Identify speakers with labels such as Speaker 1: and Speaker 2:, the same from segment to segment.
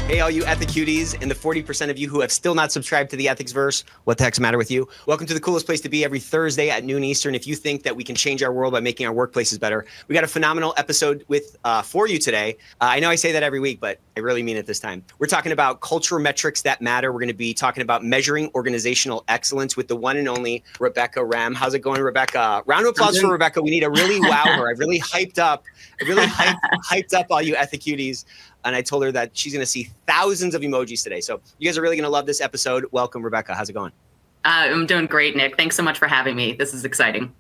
Speaker 1: Hey, all you Ethicuties and the 40% of you who have still not subscribed to the Ethicsverse, what the heck's the matter with you? Welcome to the coolest place to be every Thursday at noon Eastern. If you think that we can change our world by making our workplaces better, we got a phenomenal episode for you today. I know I say that every week, but I really mean it this time. We're talking about cultural metrics that matter. We're going to be talking about measuring organizational excellence with the one and only Rebecca Rem. How's it going, Rebecca? Round of applause for Rebecca. We need to really wow her. I've really hyped up all you Ethicuties. And I told her that she's going to see thousands of emojis today. So you guys are really going to love this episode. Welcome, Rebecca. How's it going?
Speaker 2: I'm doing great, Nick. Thanks so much for having me. This is exciting.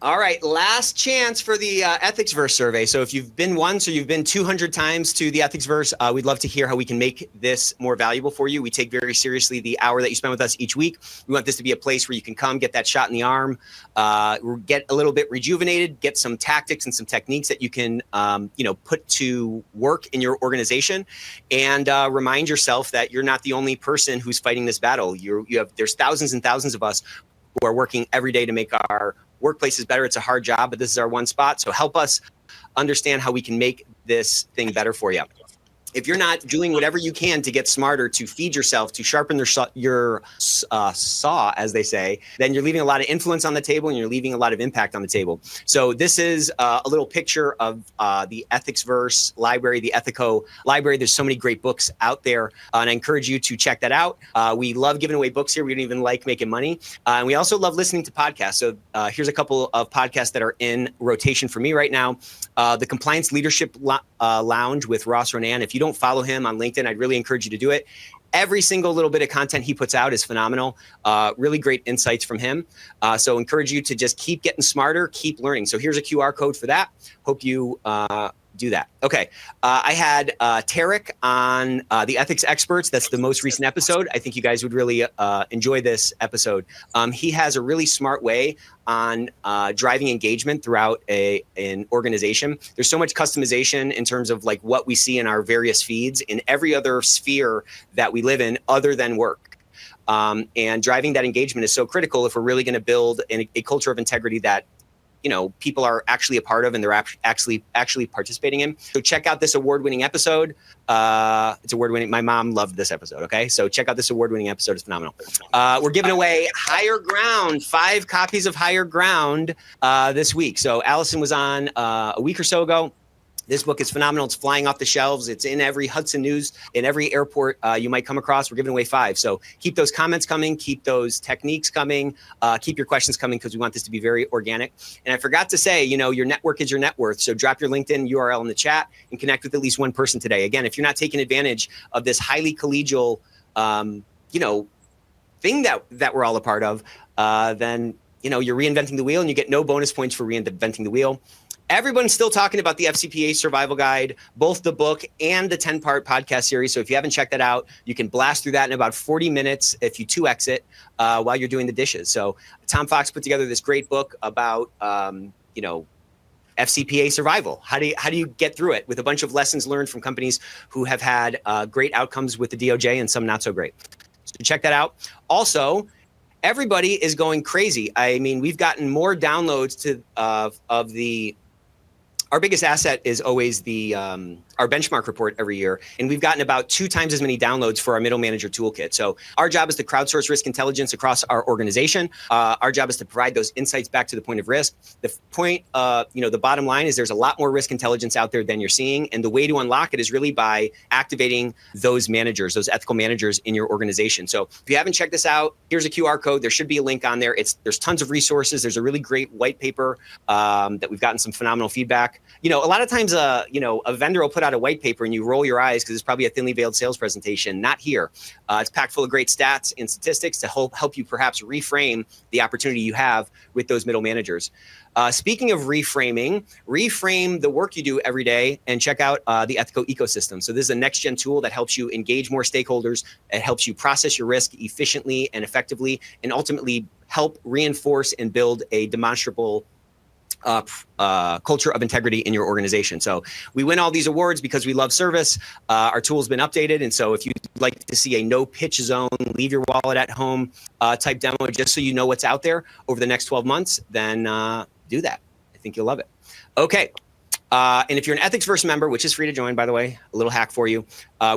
Speaker 1: All right, last chance for the Ethicsverse survey. So if you've been once or you've been 200 times to the Ethicsverse, we'd love to hear how we can make this more valuable for you. We take very seriously the hour that you spend with us each week. We want this to be a place where you can come, get that shot in the arm, get a little bit rejuvenated, get some tactics and some techniques that you can, put to work in your organization, and remind yourself that you're not the only person who's fighting this battle. There's thousands and thousands of us who are working every day to make our workplace is better. It's a hard job, but this is our one spot. So help us understand how we can make this thing better for you. If you're not doing whatever you can to get smarter, to feed yourself, to sharpen your saw, as they say, then you're leaving a lot of influence on the table and you're leaving a lot of impact on the table. So this is a little picture of the Ethicsverse library, the Ethico library. There's so many great books out there, and I encourage you to check that out. We love giving away books here. We don't even like making money. And we also love listening to podcasts. So here's a couple of podcasts that are in rotation for me right now. The Compliance Leadership Lounge with Ross Ronan. If you don't follow him on LinkedIn, I'd really encourage you to do it. Every single little bit of content he puts out is phenomenal. Really great insights from him. So encourage you to just keep getting smarter, keep learning. So here's a QR code for that. Hope you do that. Okay. I had Tarek on the Ethics Experts. That's the most recent episode. I think you guys would really enjoy this episode. He has a really smart way on driving engagement throughout an organization. There's so much customization in terms of like what we see in our various feeds in every other sphere that we live in other than work. And driving that engagement is so critical if we're really going to build a culture of integrity that people are actually a part of and they're actually participating in. So check out this award-winning episode. It's award-winning. My mom loved this episode. Okay. So check out this award-winning episode. It's phenomenal. We're giving away Higher Ground, 5 copies of Higher Ground this week. So Allison was on a week or so ago. This book is phenomenal. It's flying off the shelves. It's in every Hudson News, in every airport you might come across. We're giving away 5. So keep those comments coming. Keep those techniques coming. Keep your questions coming because we want this to be very organic. And I forgot to say, your network is your net worth. So drop your LinkedIn URL in the chat and connect with at least one person today. Again, if you're not taking advantage of this highly collegial, thing that we're all a part of, then, you're reinventing the wheel and you get no bonus points for reinventing the wheel. Everyone's still talking about the FCPA Survival Guide, both the book and the 10-part podcast series. So if you haven't checked that out, you can blast through that in about 40 minutes if you 2X it while you're doing the dishes. So Tom Fox put together this great book about, FCPA survival. How do you get through it with a bunch of lessons learned from companies who have had great outcomes with the DOJ and some not so great. So check that out. Also, everybody is going crazy. I mean, we've gotten more downloads of the. Our biggest asset is always our benchmark report every year. And we've gotten about 2 times as many downloads for our middle manager toolkit. So our job is to crowdsource risk intelligence across our organization. Our job is to provide those insights back to the point of risk. The bottom line is there's a lot more risk intelligence out there than you're seeing. And the way to unlock it is really by activating those managers, those ethical managers in your organization. So if you haven't checked this out, here's a QR code. There should be a link on there. There's tons of resources. There's a really great white paper that we've gotten some phenomenal feedback. A lot of times, a vendor will put out a white paper and you roll your eyes because it's probably a thinly veiled sales presentation. Not here. It's packed full of great stats and statistics to help you perhaps reframe the opportunity you have with those middle managers. Speaking of reframe the work you do every day and check out the Ethico ecosystem. So this is a next-gen tool that helps you engage more stakeholders. It helps you process your risk efficiently and effectively and ultimately help reinforce and build a demonstrable culture of integrity in your organization. So we win all these awards because we love service. Our tool's been updated. And so if you'd like to see a no pitch zone, leave your wallet at home type demo, just so you know what's out there over the next 12 months, then do that. I think you'll love it. Okay. And if you're an Ethicsverse member, which is free to join, by the way, a little hack for you,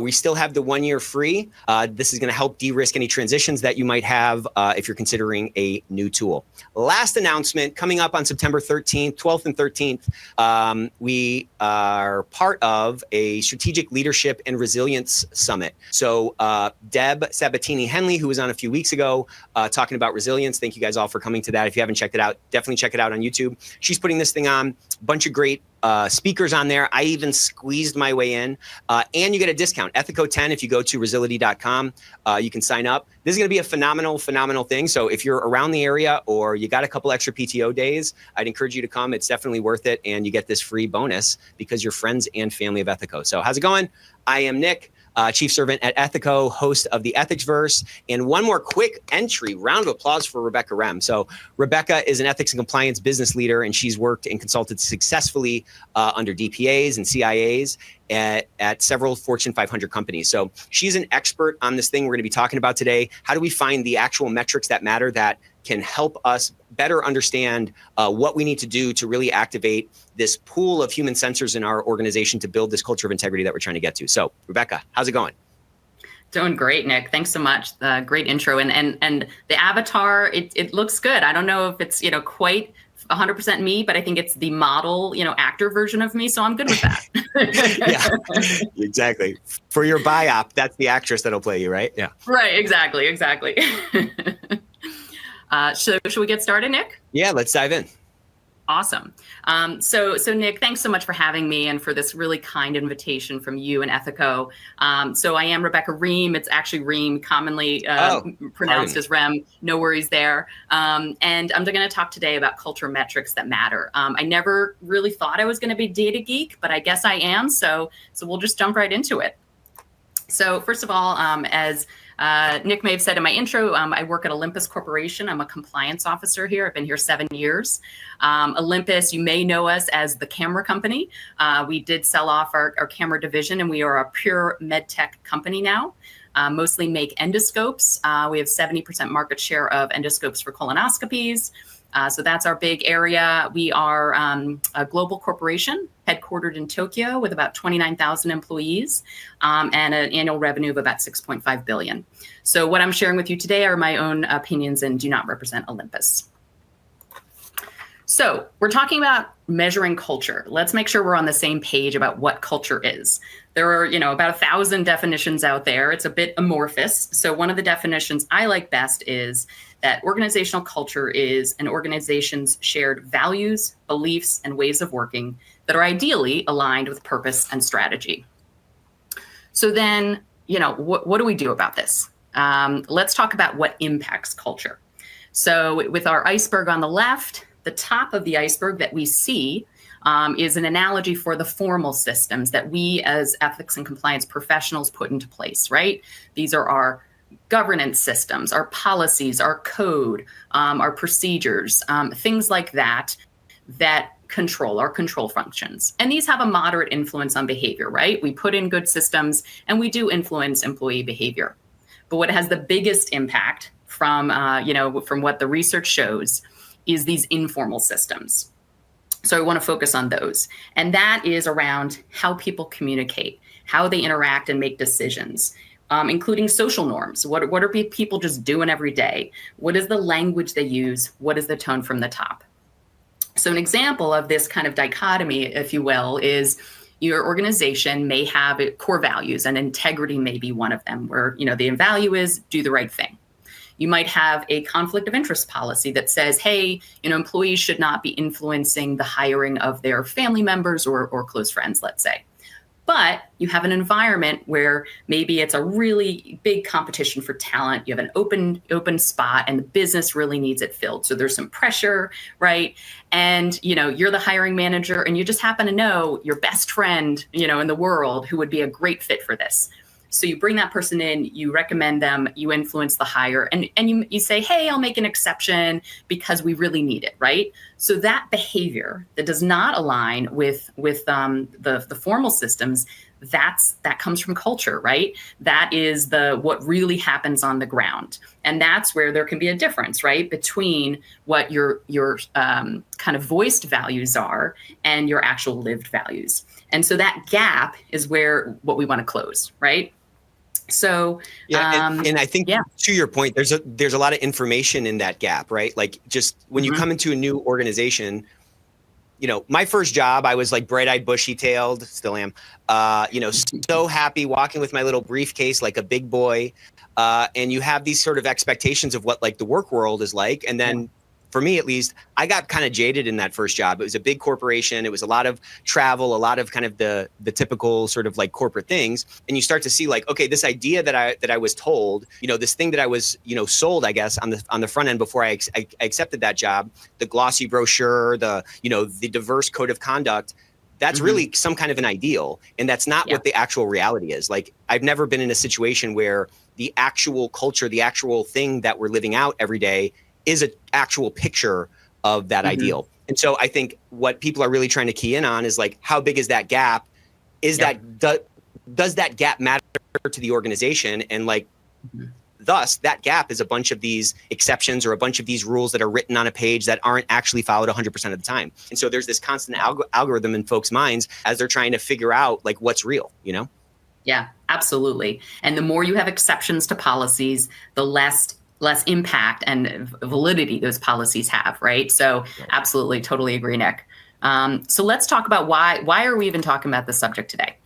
Speaker 1: we still have the 1 year free. This is going to help de-risk any transitions that you might have if you're considering a new tool. Last announcement coming up on September 13th, 12th and 13th. We are part of a strategic leadership and resilience summit. So Deb Sabatini-Henley, who was on a few weeks ago talking about resilience. Thank you guys all for coming to that. If you haven't checked it out, definitely check it out on YouTube. She's putting this thing on. A bunch of great speakers on there. I even squeezed my way in, and you get a discount. Ethico 10, if you go to resility.com, you can sign up. This is going to be a phenomenal thing. So if you're around the area or you got a couple extra PTO days, I'd encourage you to come. It's definitely worth it. And you get this free bonus because you're friends and family of Ethico. So how's it going? I am Nick. Chief Servant at Ethico, host of the Ethicsverse. And one more quick entry, round of applause for Rebecca Rem. So Rebecca is an ethics and compliance business leader, and she's worked and consulted successfully under DPAs and CIAs at several Fortune 500 companies. So she's an expert on this thing we're going to be talking about today. How do we find the actual metrics that matter that can help us better understand what we need to do to really activate this pool of human sensors in our organization to build this culture of integrity that we're trying to get to. So Rebecca, how's it going?
Speaker 2: Doing great, Nick. Thanks so much. Great intro. And the avatar, it looks good. I don't know if it's, quite 100% me, but I think it's the model, actor version of me. So I'm good with that.
Speaker 1: Yeah, exactly. For your biop, that's the actress that'll play you, right? Yeah.
Speaker 2: Right. Exactly. So should we get started, Nick?
Speaker 1: Yeah, let's dive in.
Speaker 2: Awesome. So Nick, thanks so much for having me and for this really kind invitation from you and Ethico. So I am Rebecca Reem. It's actually Reem, commonly pronounced as Rem. No worries there. And I'm going to talk today about culture metrics that matter. I never really thought I was going to be a data geek, but I guess I am. So we'll just jump right into it. So first of all, as Nick may have said in my intro, I work at Olympus Corporation. I'm a compliance officer here. I've been here 7 years. Olympus, you may know us as the camera company. We did sell off our camera division, and we are a pure med tech company now. Mostly make endoscopes. We have 70% market share of endoscopes for colonoscopies. So that's our big area. We are a global corporation headquartered in Tokyo with about 29,000 employees and an annual revenue of about 6.5 billion. So what I'm sharing with you today are my own opinions and do not represent Olympus. So we're talking about measuring culture. Let's make sure we're on the same page about what culture is. There are, about 1,000 definitions out there. It's a bit amorphous. So one of the definitions I like best is that organizational culture is an organization's shared values, beliefs, and ways of working that are ideally aligned with purpose and strategy. So then, what do we do about this? Let's talk about what impacts culture. So with our iceberg on the left, the top of the iceberg that we see is an analogy for the formal systems that we as ethics and compliance professionals put into place, right? These are our governance systems, our policies, our code, our procedures, things like that control our control functions. And these have a moderate influence on behavior, right? We put in good systems and we do influence employee behavior. But what has the biggest impact from what the research shows is these informal systems. So I want to focus on those. And that is around how people communicate, how they interact and make decisions, including social norms. What are people just doing every day? What is the language they use? What is the tone from the top? So an example of this kind of dichotomy, if you will, is your organization may have core values, and integrity may be one of them, where the value is do the right thing. You might have a conflict of interest policy that says, hey, employees should not be influencing the hiring of their family members or close friends, let's say. But you have an environment where maybe it's a really big competition for talent. You have an open spot and the business really needs it filled. So there's some pressure, right? And, you're the hiring manager and you just happen to know your best friend, in the world who would be a great fit for this. So you bring that person in, you recommend them, you influence the hire, and you say, hey, I'll make an exception because we really need it, right? So that behavior that does not align with the formal systems, that comes from culture, right? That is what really happens on the ground. And that's where there can be a difference, right, between what your kind of voiced values are and your actual lived values. And so that gap is what we want to close, right? So
Speaker 1: and I think to your point, there's a lot of information in that gap, right? Like just when you come into a new organization, my first job, I was like bright-eyed, bushy-tailed, still am, so happy walking with my little briefcase like a big boy. And you have these sort of expectations of what like the work world is like. And then for me, at least, I got kind of jaded in that first job. It was a big corporation. It was a lot of travel, a lot of kind of the typical sort of like corporate things. And you start to see like, okay, this idea that I was told, this thing that I was, sold, I guess, on the front end before I accepted that job, the glossy brochure, the diverse code of conduct, that's really some kind of an ideal. And that's not what the actual reality is. Like, I've never been in a situation where the actual culture, the actual thing that we're living out every day is an actual picture of that ideal. And so I think what people are really trying to key in on is like, how big is that gap? Does that gap matter to the organization? And like, thus that gap is a bunch of these exceptions or a bunch of these rules that are written on a page that aren't actually followed 100% of the time. And so there's this constant algorithm in folks' minds as they're trying to figure out like what's real,
Speaker 2: Yeah, absolutely. And the more you have exceptions to policies, the less impact and validity those policies have, right? So absolutely, totally agree, Nick. So let's talk about why are we even talking about this subject today?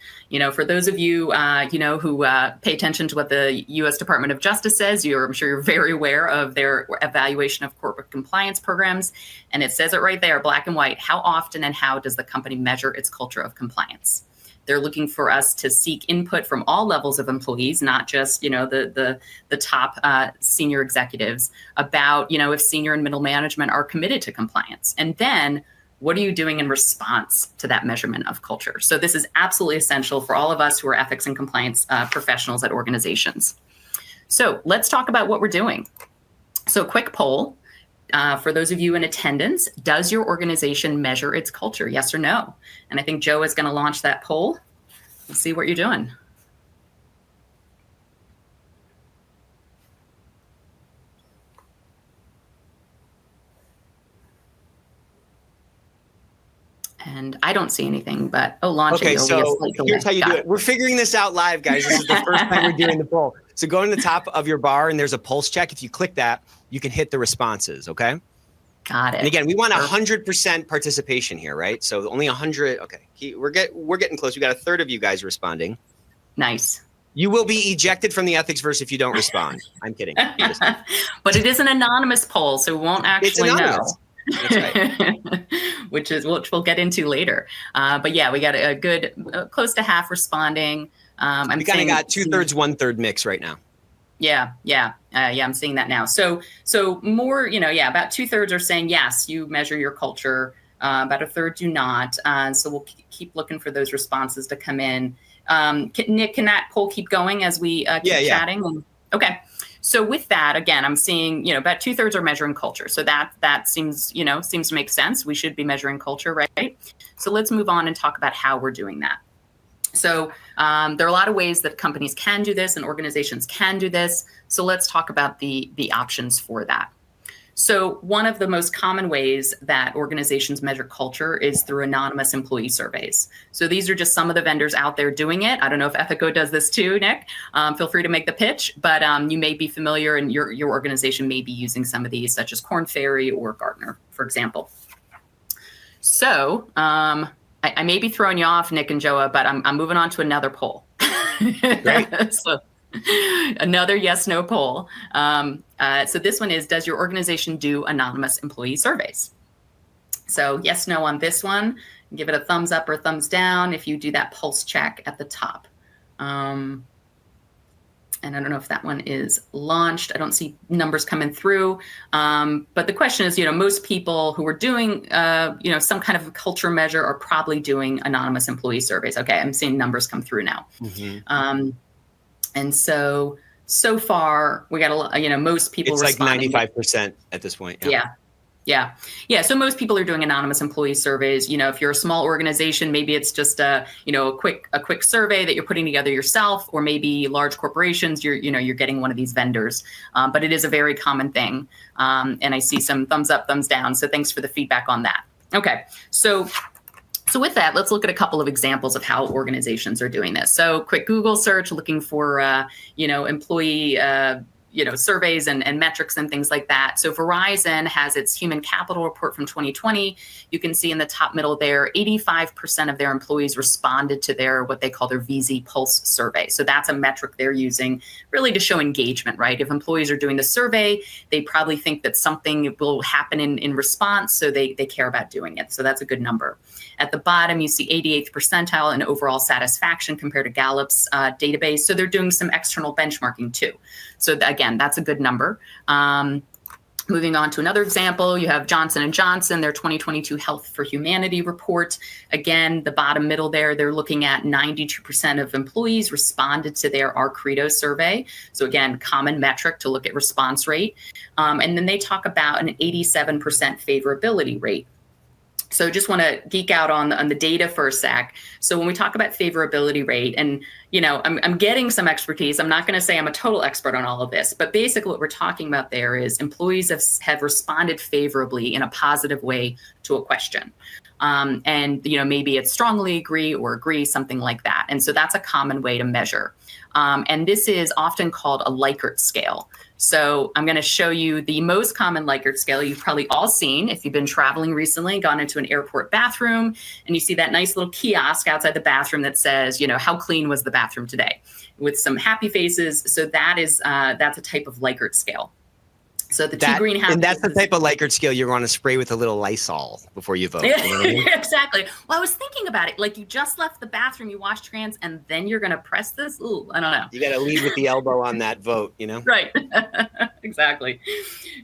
Speaker 2: For those of you, who pay attention to what the U.S. Department of Justice says, I'm sure you're very aware of their evaluation of corporate compliance programs. And it says it right there, black and white, how often and how does the company measure its culture of compliance? They're looking for us to seek input from all levels of employees, not just, the top senior executives, about, if senior and middle management are committed to compliance. And then what are you doing in response to that measurement of culture? So this is absolutely essential for all of us who are ethics and compliance professionals at organizations. So let's talk about what we're doing. So quick poll. For those of you in attendance, does your organization measure its culture? Yes or no? And I think Joe is going to launch that poll. Let's see what you're doing. And I don't see anything, but launching.
Speaker 1: Okay, so here's how you do it. We're figuring this out live, guys. This is the first time we're doing the poll. So go to the top of your bar and there's a pulse check. If you click that, you can hit the responses, okay?
Speaker 2: Got it.
Speaker 1: And again, we want 100% participation here, right? So only 100. Okay, we're getting close. We got a third of you guys responding.
Speaker 2: Nice.
Speaker 1: You will be ejected from the Ethicsverse if you don't respond. I'm kidding.
Speaker 2: But it is an anonymous poll, so we won't actually know.
Speaker 1: That's right.
Speaker 2: which we'll get into later. But yeah, we got a good close to half responding.
Speaker 1: We kind of got 2/3, 1/3 mix right now.
Speaker 2: Yeah, I'm seeing that now. So more, about 2/3 are saying yes, you measure your culture. About a third do not. So we'll keep looking for those responses to come in. Nick, can that poll keep going as we keep chatting? Okay. So with that, again, I'm seeing, about 2/3 are measuring culture. So that seems to make sense. We should be measuring culture, right? So let's move on and talk about how we're doing that. So there are a lot of ways that companies can do this and organizations can do this. So let's talk about the options for that. So one of the most common ways that organizations measure culture is through anonymous employee surveys. So these are just some of the vendors out there doing it. I don't know if Ethico does this too, Nick. Feel free to make the pitch, but you may be familiar and your organization may be using some of these, such as Korn Ferry or Gartner, for example. So I may be throwing you off, Nick and Joa, but I'm moving on to another poll.
Speaker 1: Great.
Speaker 2: So another yes/no poll. So this one is, does your organization do anonymous employee surveys? So yes/no on this one. Give it a thumbs up or thumbs down if you do that pulse check at the top. And I don't know if that one is launched. I don't see numbers coming through. But the question is, most people who are doing, some kind of culture measure are probably doing anonymous employee surveys. Okay, I'm seeing numbers come through now. Mm-hmm. And so far we got most people.
Speaker 1: It's
Speaker 2: responding.
Speaker 1: like 95% at this point.
Speaker 2: Yeah. Yeah. Yeah. So most people are doing anonymous employee surveys. If you're a small organization, maybe it's just a quick survey that you're putting together yourself, or maybe large corporations, you're getting one of these vendors. But it is a very common thing. And I see some thumbs up, thumbs down. So thanks for the feedback on that. Okay. So with that, let's look at a couple of examples of how organizations are doing this. So quick Google search, looking for, employee, surveys and metrics and things like that. So Verizon has its human capital report from 2020. You can see in the top middle there, 85% of their employees responded to what they call their VZ Pulse survey. So that's a metric they're using really to show engagement, right? If employees are doing the survey, they probably think that something will happen in response, so they care about doing it. So that's a good number. At the bottom, you see 88th percentile in overall satisfaction compared to Gallup's database. So they're doing some external benchmarking too. So again, that's a good number. Moving on to another example, you have Johnson & Johnson, their 2022 Health for Humanity report. Again, the bottom middle there, they're looking at 92% of employees responded to their Our Credo survey. So again, common metric to look at response rate. And then they talk about an 87% favorability rate. So just want to geek out on the data for a sec. So when we talk about favorability rate, and I'm getting some expertise. I'm not going to say I'm a total expert on all of this, but basically what we're talking about there is employees have responded favorably in a positive way to a question. And maybe it's strongly agree, something like that. And so that's a common way to measure. And this is often called a Likert scale. So I'm going to show you the most common Likert scale you've probably all seen if you've been traveling recently, gone into an airport bathroom, and you see that nice little kiosk outside the bathroom that says, how clean was the bathroom today, with some happy faces. So that's a type of Likert scale. So the two green happy.
Speaker 1: And that's the type of Likert scale you're going to spray with a little Lysol before you vote. You know what I mean?
Speaker 2: Exactly. Well, I was thinking about it. Like, you just left the bathroom, you washed your hands, and then you're going to press this. Ooh, I don't know.
Speaker 1: You got to lead with the elbow on that vote,
Speaker 2: Right. Exactly.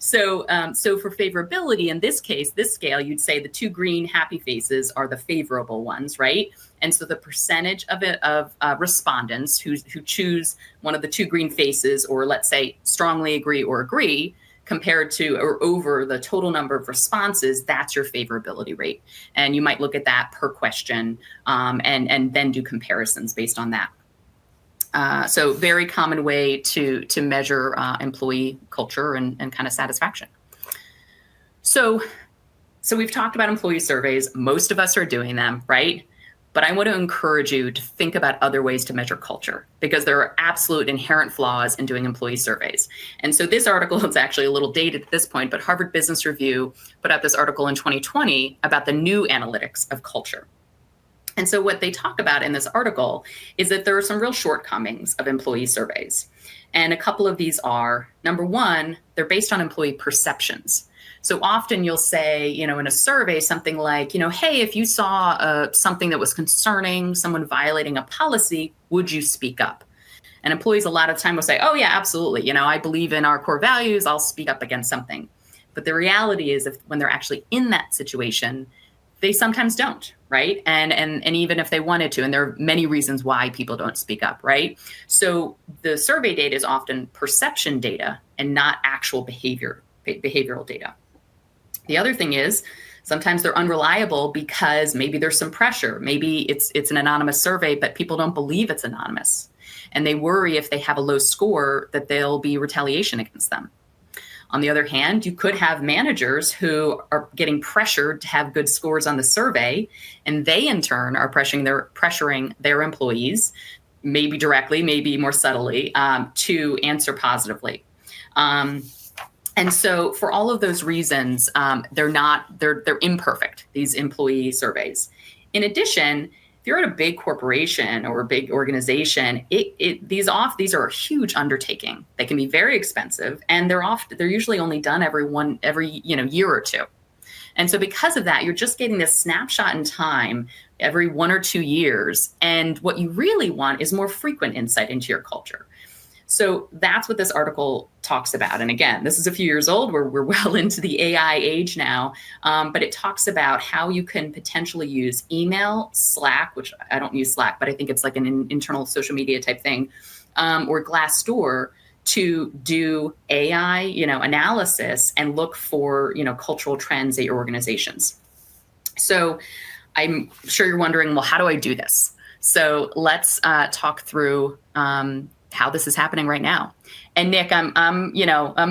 Speaker 2: So for favorability, in this case, this scale, you'd say the two green happy faces are the favorable ones, right? And so the percentage of respondents who choose one of the two green faces, or let's say strongly agree or agree, compared to or over the total number of responses, that's your favorability rate. And you might look at that per question and then do comparisons based on that. So very common way to measure employee culture and kind of satisfaction. So we've talked about employee surveys. Most of us are doing them, right? But I want to encourage you to think about other ways to measure culture, because there are absolute inherent flaws in doing employee surveys. And so this article is actually a little dated at this point, but Harvard Business Review put out this article in 2020 about the new analytics of culture. And so what they talk about in this article is that there are some real shortcomings of employee surveys. And a couple of these are, number one, they're based on employee perceptions. So often you'll say, in a survey, something like, hey, if you saw something that was concerning, someone violating a policy, would you speak up? And employees a lot of time will say, oh, yeah, absolutely. I believe in our core values. I'll speak up against something. But the reality is, when they're actually in that situation, they sometimes don't, right? And even if they wanted to, and there are many reasons why people don't speak up, right? So the survey data is often perception data and not actual behavioral data. The other thing is, sometimes they're unreliable because maybe there's some pressure. Maybe it's an anonymous survey, but people don't believe it's anonymous. And they worry if they have a low score that there'll be retaliation against them. On the other hand, you could have managers who are getting pressured to have good scores on the survey, and they in turn are pressuring their employees, maybe directly, maybe more subtly, to answer positively. And so for all of those reasons, they're imperfect, these employee surveys. In addition, if you're at a big corporation or a big organization, these are a huge undertaking. They can be very expensive, and they're usually only done every year or two. And so because of that, you're just getting this snapshot in time every 1 or 2 years. And what you really want is more frequent insight into your culture. So that's what this article talks about. And again, this is a few years old. We're well into the AI age now, but it talks about how you can potentially use email, Slack, which I don't use Slack, but I think it's like an internal social media type thing, or Glassdoor, to do AI, analysis and look for, cultural trends at your organizations. So I'm sure you're wondering, well, how do I do this? So let's talk through how this is happening right now. And Nick, I'm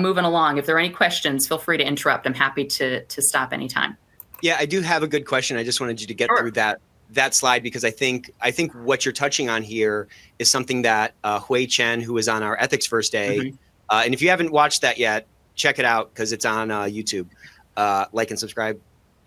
Speaker 2: moving along. If there are any questions, feel free to interrupt. I'm happy to stop anytime.
Speaker 1: Yeah, I do have a good question. I just wanted you to get through that slide, because I think what you're touching on here is something that Hui Chen, who was on our Ethicsverse day, and if you haven't watched that yet, check it out because it's on YouTube. Like and subscribe.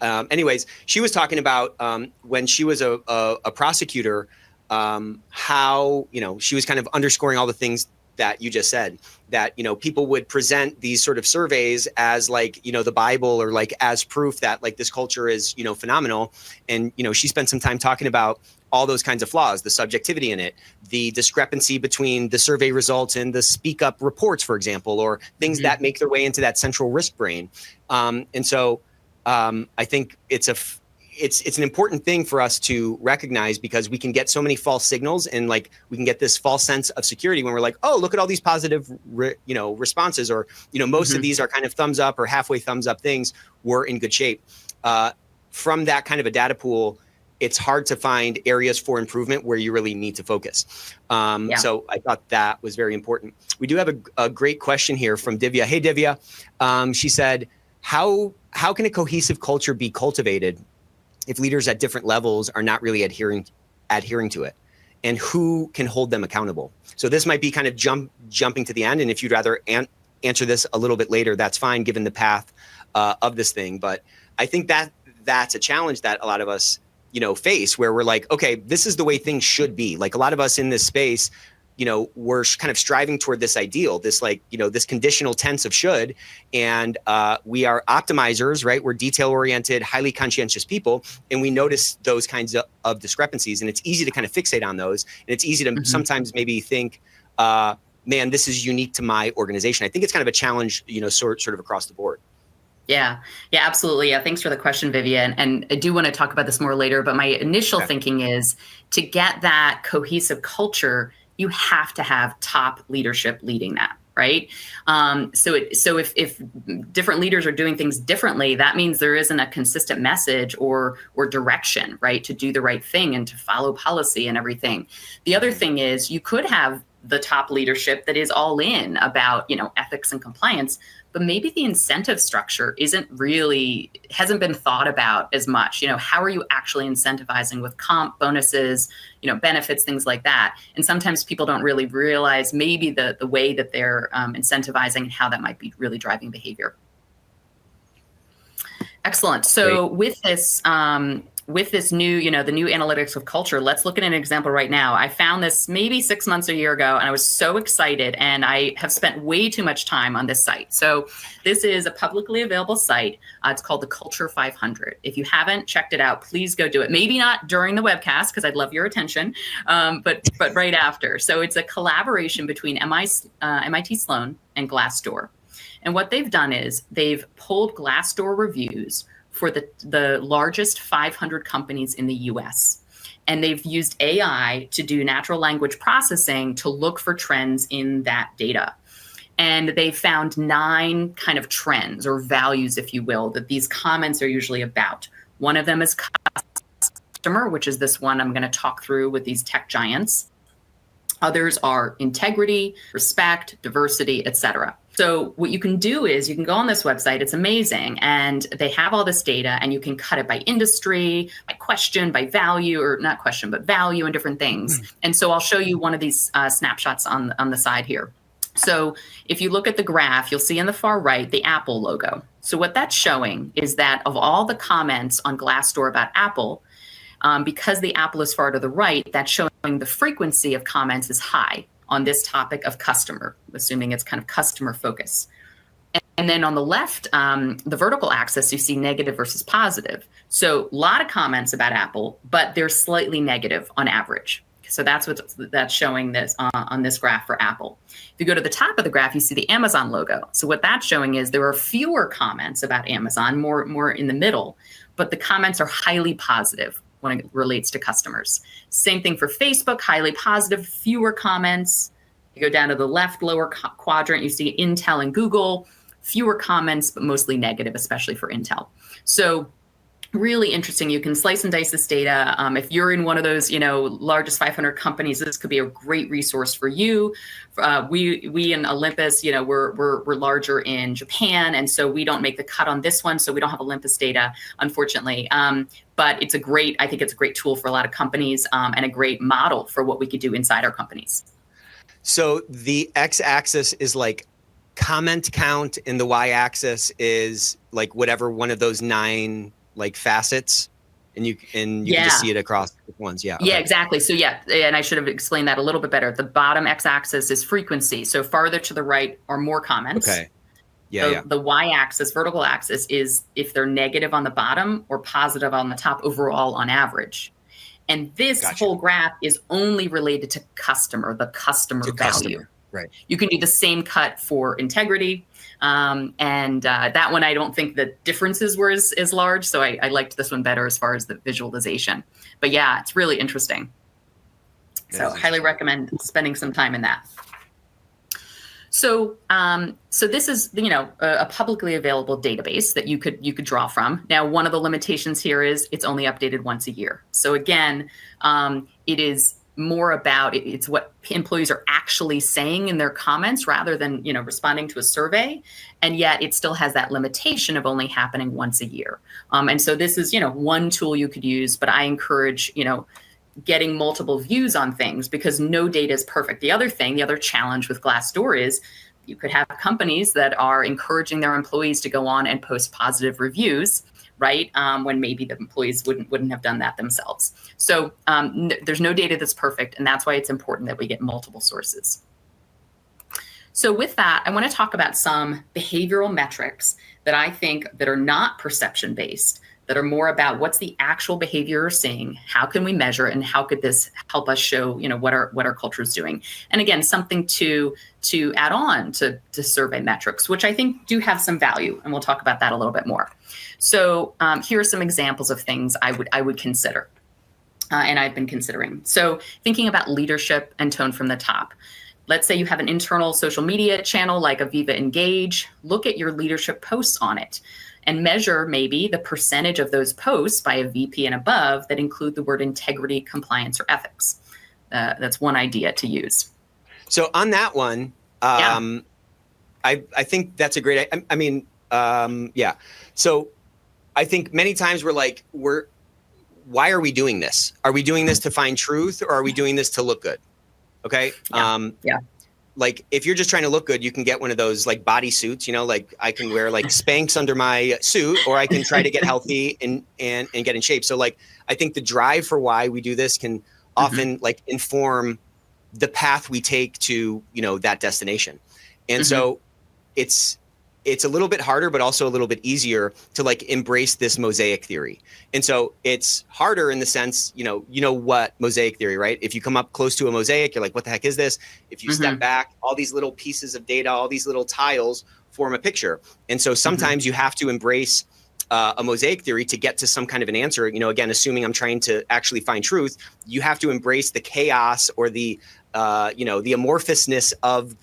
Speaker 1: Anyways, she was talking about when she was a prosecutor, how she was kind of underscoring all the things that you just said, that people would present these sort of surveys as like the Bible, or like as proof that like this culture is phenomenal. And she spent some time talking about all those kinds of flaws, the subjectivity in it, the discrepancy between the survey results and the speak up reports, for example, or things that make their way into that central risk brain. And so I think it's an important thing for us to recognize, because we can get so many false signals, and like we can get this false sense of security when we're like, oh, look at all these positive responses, or most of these are kind of thumbs up or halfway thumbs up things. We're in good shape. From that kind of a data pool, it's hard to find areas for improvement where you really need to focus. So I thought that was very important. We do have a great question here from Divya. Hey, Divya. She said, how can a cohesive culture be cultivated if leaders at different levels are not really adhering to it, and who can hold them accountable? So this might be kind of jumping to the end. And if you'd rather answer this a little bit later, that's fine, given the path of this thing. But I think that's a challenge that a lot of us, face, where we're like, okay, this is the way things should be. Like a lot of us in this space, we're kind of striving toward this ideal, this like, this conditional tense of should. And we are optimizers, right? We're detail-oriented, highly conscientious people. And we notice those kinds of discrepancies. And it's easy to kind of fixate on those. And it's easy to sometimes maybe think, man, this is unique to my organization. I think it's kind of a challenge, sort of across the board.
Speaker 2: Yeah, absolutely. Yeah, thanks for the question, Vivian. And I do want to talk about this more later, but my initial thinking is to get that cohesive culture, you have to have top leadership leading that, right? So if different leaders are doing things differently, that means there isn't a consistent message or direction, right, to do the right thing and to follow policy and everything. The other thing is you could have the top leadership that is all in about, ethics and compliance, but maybe the incentive structure hasn't been thought about as much. How are you actually incentivizing with comp, bonuses, benefits, things like that? And sometimes people don't really realize maybe the way that they're incentivizing and how that might be really driving behavior. Excellent. So with this new, the new analytics of culture, let's look at an example right now. I found this maybe 6 months or a year ago, and I was so excited, and I have spent way too much time on this site. So this is a publicly available site. It's called the Culture 500. If you haven't checked it out, please go do it. Maybe not during the webcast, because I'd love your attention, but right after. So it's a collaboration between MIT Sloan and Glassdoor. And what they've done is they've pulled Glassdoor reviews for the largest 500 companies in the US. And they've used AI to do natural language processing to look for trends in that data. And they found 9 kind of trends or values, if you will, that these comments are usually about. One of them is customer, which is this one I'm going to talk through with these tech giants. Others are integrity, respect, diversity, etc. So what you can do is you can go on this website. It's amazing. And they have all this data, and you can cut it by industry, by question, by value, or not question, but value and different things. And so I'll show you one of these snapshots on the side here. So if you look at the graph, you'll see in the far right, the Apple logo. So what that's showing is that of all the comments on Glassdoor about Apple, because the Apple is far to the right, that's showing the frequency of comments is high on this topic of customer, assuming it's kind of customer focus. And then on the left, the vertical axis, you see negative versus positive. So a lot of comments about Apple, but they're slightly negative on average. So that's showing this on this graph for Apple. If you go to the top of the graph, you see the Amazon logo. So what that's showing is there are fewer comments about Amazon, more in the middle, but the comments are highly positive when it relates to customers. Same thing for Facebook, highly positive, fewer comments. You go down to the left lower quadrant, you see Intel and Google, fewer comments, but mostly negative, especially for Intel. So really interesting. You can slice and dice this data. If you're in one of those, largest 500 companies, this could be a great resource for you. We in Olympus, we're larger in Japan, and so we don't make the cut on this one. So we don't have Olympus data, unfortunately. But I think it's a great tool for a lot of companies, and a great model for what we could do inside our companies.
Speaker 1: So the x-axis is like comment count, and the y-axis is like whatever one of those 9 like facets, and you can just see it across ones. Yeah. Okay.
Speaker 2: Yeah, exactly. So and I should have explained that a little bit better. The bottom x-axis is frequency. So farther to the right are more comments.
Speaker 1: Okay.
Speaker 2: The y-axis, vertical axis, is if they're negative on the bottom or positive on the top overall on average. And this whole graph is only related to the customer value.
Speaker 1: Right.
Speaker 2: You can do the same cut for integrity. And that one, I don't think the differences were as large. So I liked this one better as far as the visualization. But yeah, it's really interesting. So highly recommend spending some time in that. So this is, a publicly available database that you could draw from. Now, one of the limitations here is it's only updated once a year. So again, it is more about it's what employees are actually saying in their comments rather than responding to a survey, and yet it still has that limitation of only happening once a year. And so this is one tool you could use, but I encourage getting multiple views on things because no data is perfect. The other challenge with Glassdoor is you could have companies that are encouraging their employees to go on and post positive reviews, right? When maybe the employees wouldn't have done that themselves. So there's no data that's perfect, and that's why it's important that we get multiple sources. So with that, I want to talk about some behavioral metrics that I think that are not perception-based, that are more about what's the actual behavior we're seeing, how can we measure it, and how could this help us show what our culture is doing. And again, something to add on to survey metrics, which I think do have some value, and we'll talk about that a little bit more. So here are some examples of things I would consider, and I've been considering. So thinking about leadership and tone from the top. Let's say you have an internal social media channel like Aviva Engage. Look at your leadership posts on it and measure maybe the percentage of those posts by a VP and above that include the word integrity, compliance, or ethics. That's one idea to use.
Speaker 1: So on that one, I think that's a great, So I think many times why are we doing this? Are we doing this to find truth, or are we doing this to look good? Okay. Like if you're just trying to look good, you can get one of those like body suits, like I can wear like Spanx under my suit, or I can try to get healthy and get in shape. So like, I think the drive for why we do this can often like inform the path we take to, that destination. And so it's a little bit harder, but also a little bit easier to like embrace this mosaic theory. And so it's harder in the sense, what mosaic theory, right? If you come up close to a mosaic, you're like, what the heck is this? If you step back, all these little pieces of data, all these little tiles form a picture. And so sometimes you have to embrace a mosaic theory to get to some kind of an answer. Again, assuming I'm trying to actually find truth, you have to embrace the chaos or the amorphousness of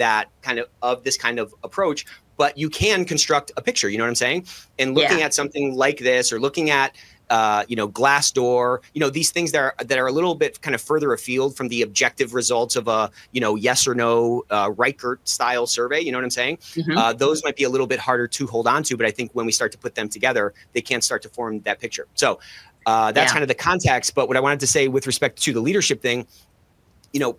Speaker 1: this kind of approach. But you can construct a picture, you know what I'm saying? And looking at something like this, or looking at, Glassdoor, these things that are a little bit kind of further afield from the objective results of a, yes or no Riker style survey, you know what I'm saying? Those might be a little bit harder to hold on to, but I think when we start to put them together, they can start to form that picture. So that's kind of the context. But what I wanted to say with respect to the leadership thing,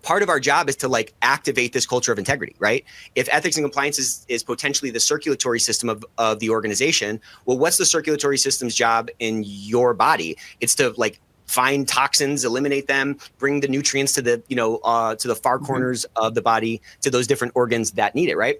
Speaker 1: part of our job is to like activate this culture of integrity, right? If ethics and compliance is potentially the circulatory system of the organization, well, what's the circulatory system's job in your body? It's to like find toxins, eliminate them, bring the nutrients to the far corners of the body, to those different organs that need it, right?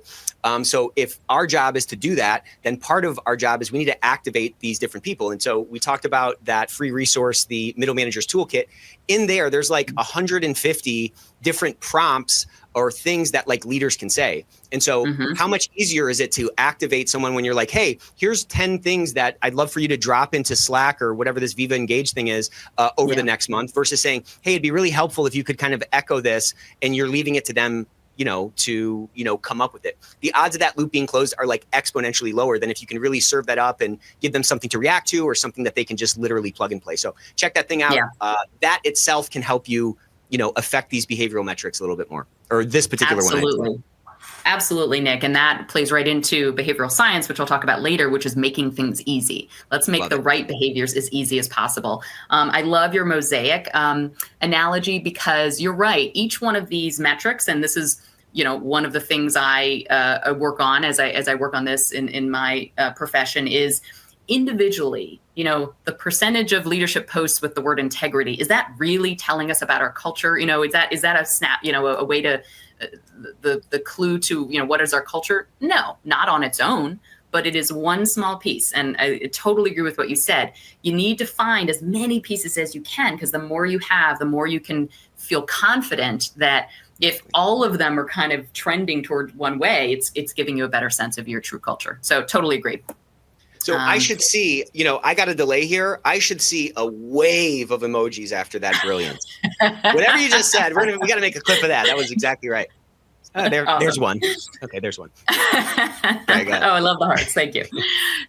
Speaker 1: So if our job is to do that, then part of our job is we need to activate these different people. And so we talked about that free resource, the Middle Managers Toolkit. In there's like 150 different prompts or things that like leaders can say. And so how much easier is it to activate someone when you're like, hey, here's 10 things that I'd love for you to drop into Slack or whatever this Viva Engage thing is over the next month, versus saying, hey, it'd be really helpful if you could kind of echo this, and you're leaving it to them, to come up with it. The odds of that loop being closed are like exponentially lower than if you can really serve that up and give them something to react to or something that they can just literally plug and play. So check that thing out.
Speaker 2: Yeah.
Speaker 1: That itself can help you, affect these behavioral metrics a little bit more, or this particular one.
Speaker 2: Absolutely, Nick. And that plays right into behavioral science, which I'll talk about later, which is making things easy. Let's make right behaviors as easy as possible. I love your mosaic analogy, because you're right. Each one of these metrics, and this is one of the things I work on as I work on this in my profession, is individually, the percentage of leadership posts with the word integrity, is that really telling us about our culture? Is that a snap, a way to the clue to, what is our culture? No, not on its own, but it is one small piece. And I totally agree with what you said. You need to find as many pieces as you can, because the more you have, the more you can feel confident that if all of them are kind of trending toward one way, it's giving you a better sense of your true culture. So totally agree.
Speaker 1: So I should see, I got a delay here. I should see a wave of emojis after that brilliance. Whatever you just said, we got to make a clip of that. That was exactly right. Awesome. There's one. Okay, there's one.
Speaker 2: I love the hearts. Thank you.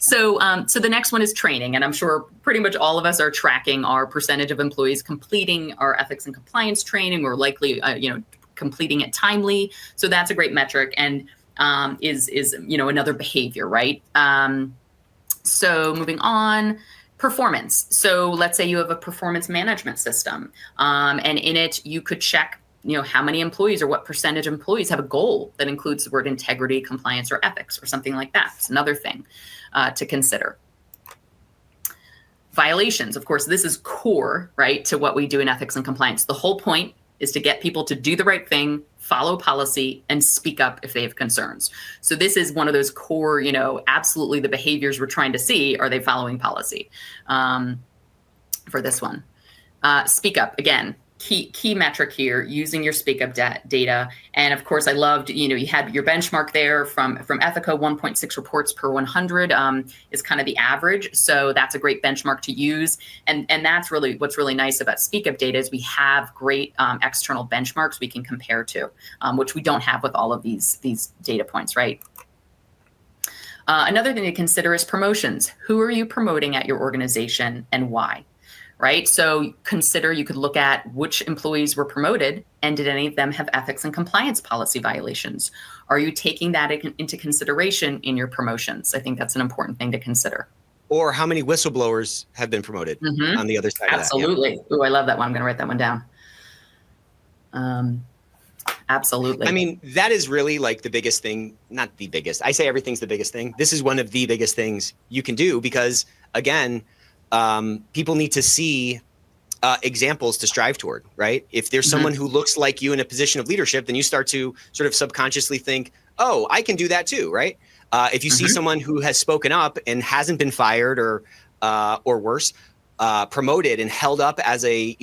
Speaker 2: So the next one is training. And I'm sure pretty much all of us are tracking our percentage of employees completing our ethics and compliance training, or likely, completing it timely. So that's a great metric, and is another behavior, right? So moving on, performance. So let's say you have a performance management system, and in it you could check, how many employees or what percentage of employees have a goal that includes the word integrity, compliance, or ethics, or something like that. It's another thing to consider. Violations, of course, this is core, right, to what we do in ethics and compliance. The whole point is to get people to do the right thing, follow policy, and speak up if they have concerns. So this is one of those core, absolutely the behaviors we're trying to see. Are they following policy? For this one, speak up, again, key metric here, using your speak up data. And of course, I loved, you had your benchmark there from Ethico, 1.6 reports per 100 is kind of the average. So that's a great benchmark to use. And that's really what's really nice about speak up data, is we have great external benchmarks we can compare to, which we don't have with all of these data points, right? Another thing to consider is promotions. Who are you promoting at your organization and why? Right? So you could look at which employees were promoted, and did any of them have ethics and compliance policy violations? Are you taking that into consideration in your promotions? I think that's an important thing to consider.
Speaker 1: Or how many whistleblowers have been promoted on the other side
Speaker 2: Absolutely.
Speaker 1: of that. Yeah.
Speaker 2: Ooh, I love that one. I'm going to write that one down. Absolutely.
Speaker 1: I mean, that is really like the biggest thing, not the biggest. I say everything's the biggest thing. This is one of the biggest things you can do, because again, people need to see examples to strive toward, right? If there's someone who looks like you in a position of leadership, then you start to sort of subconsciously think, oh, I can do that too, right? If you see someone who has spoken up and hasn't been fired or worse, promoted and held up as a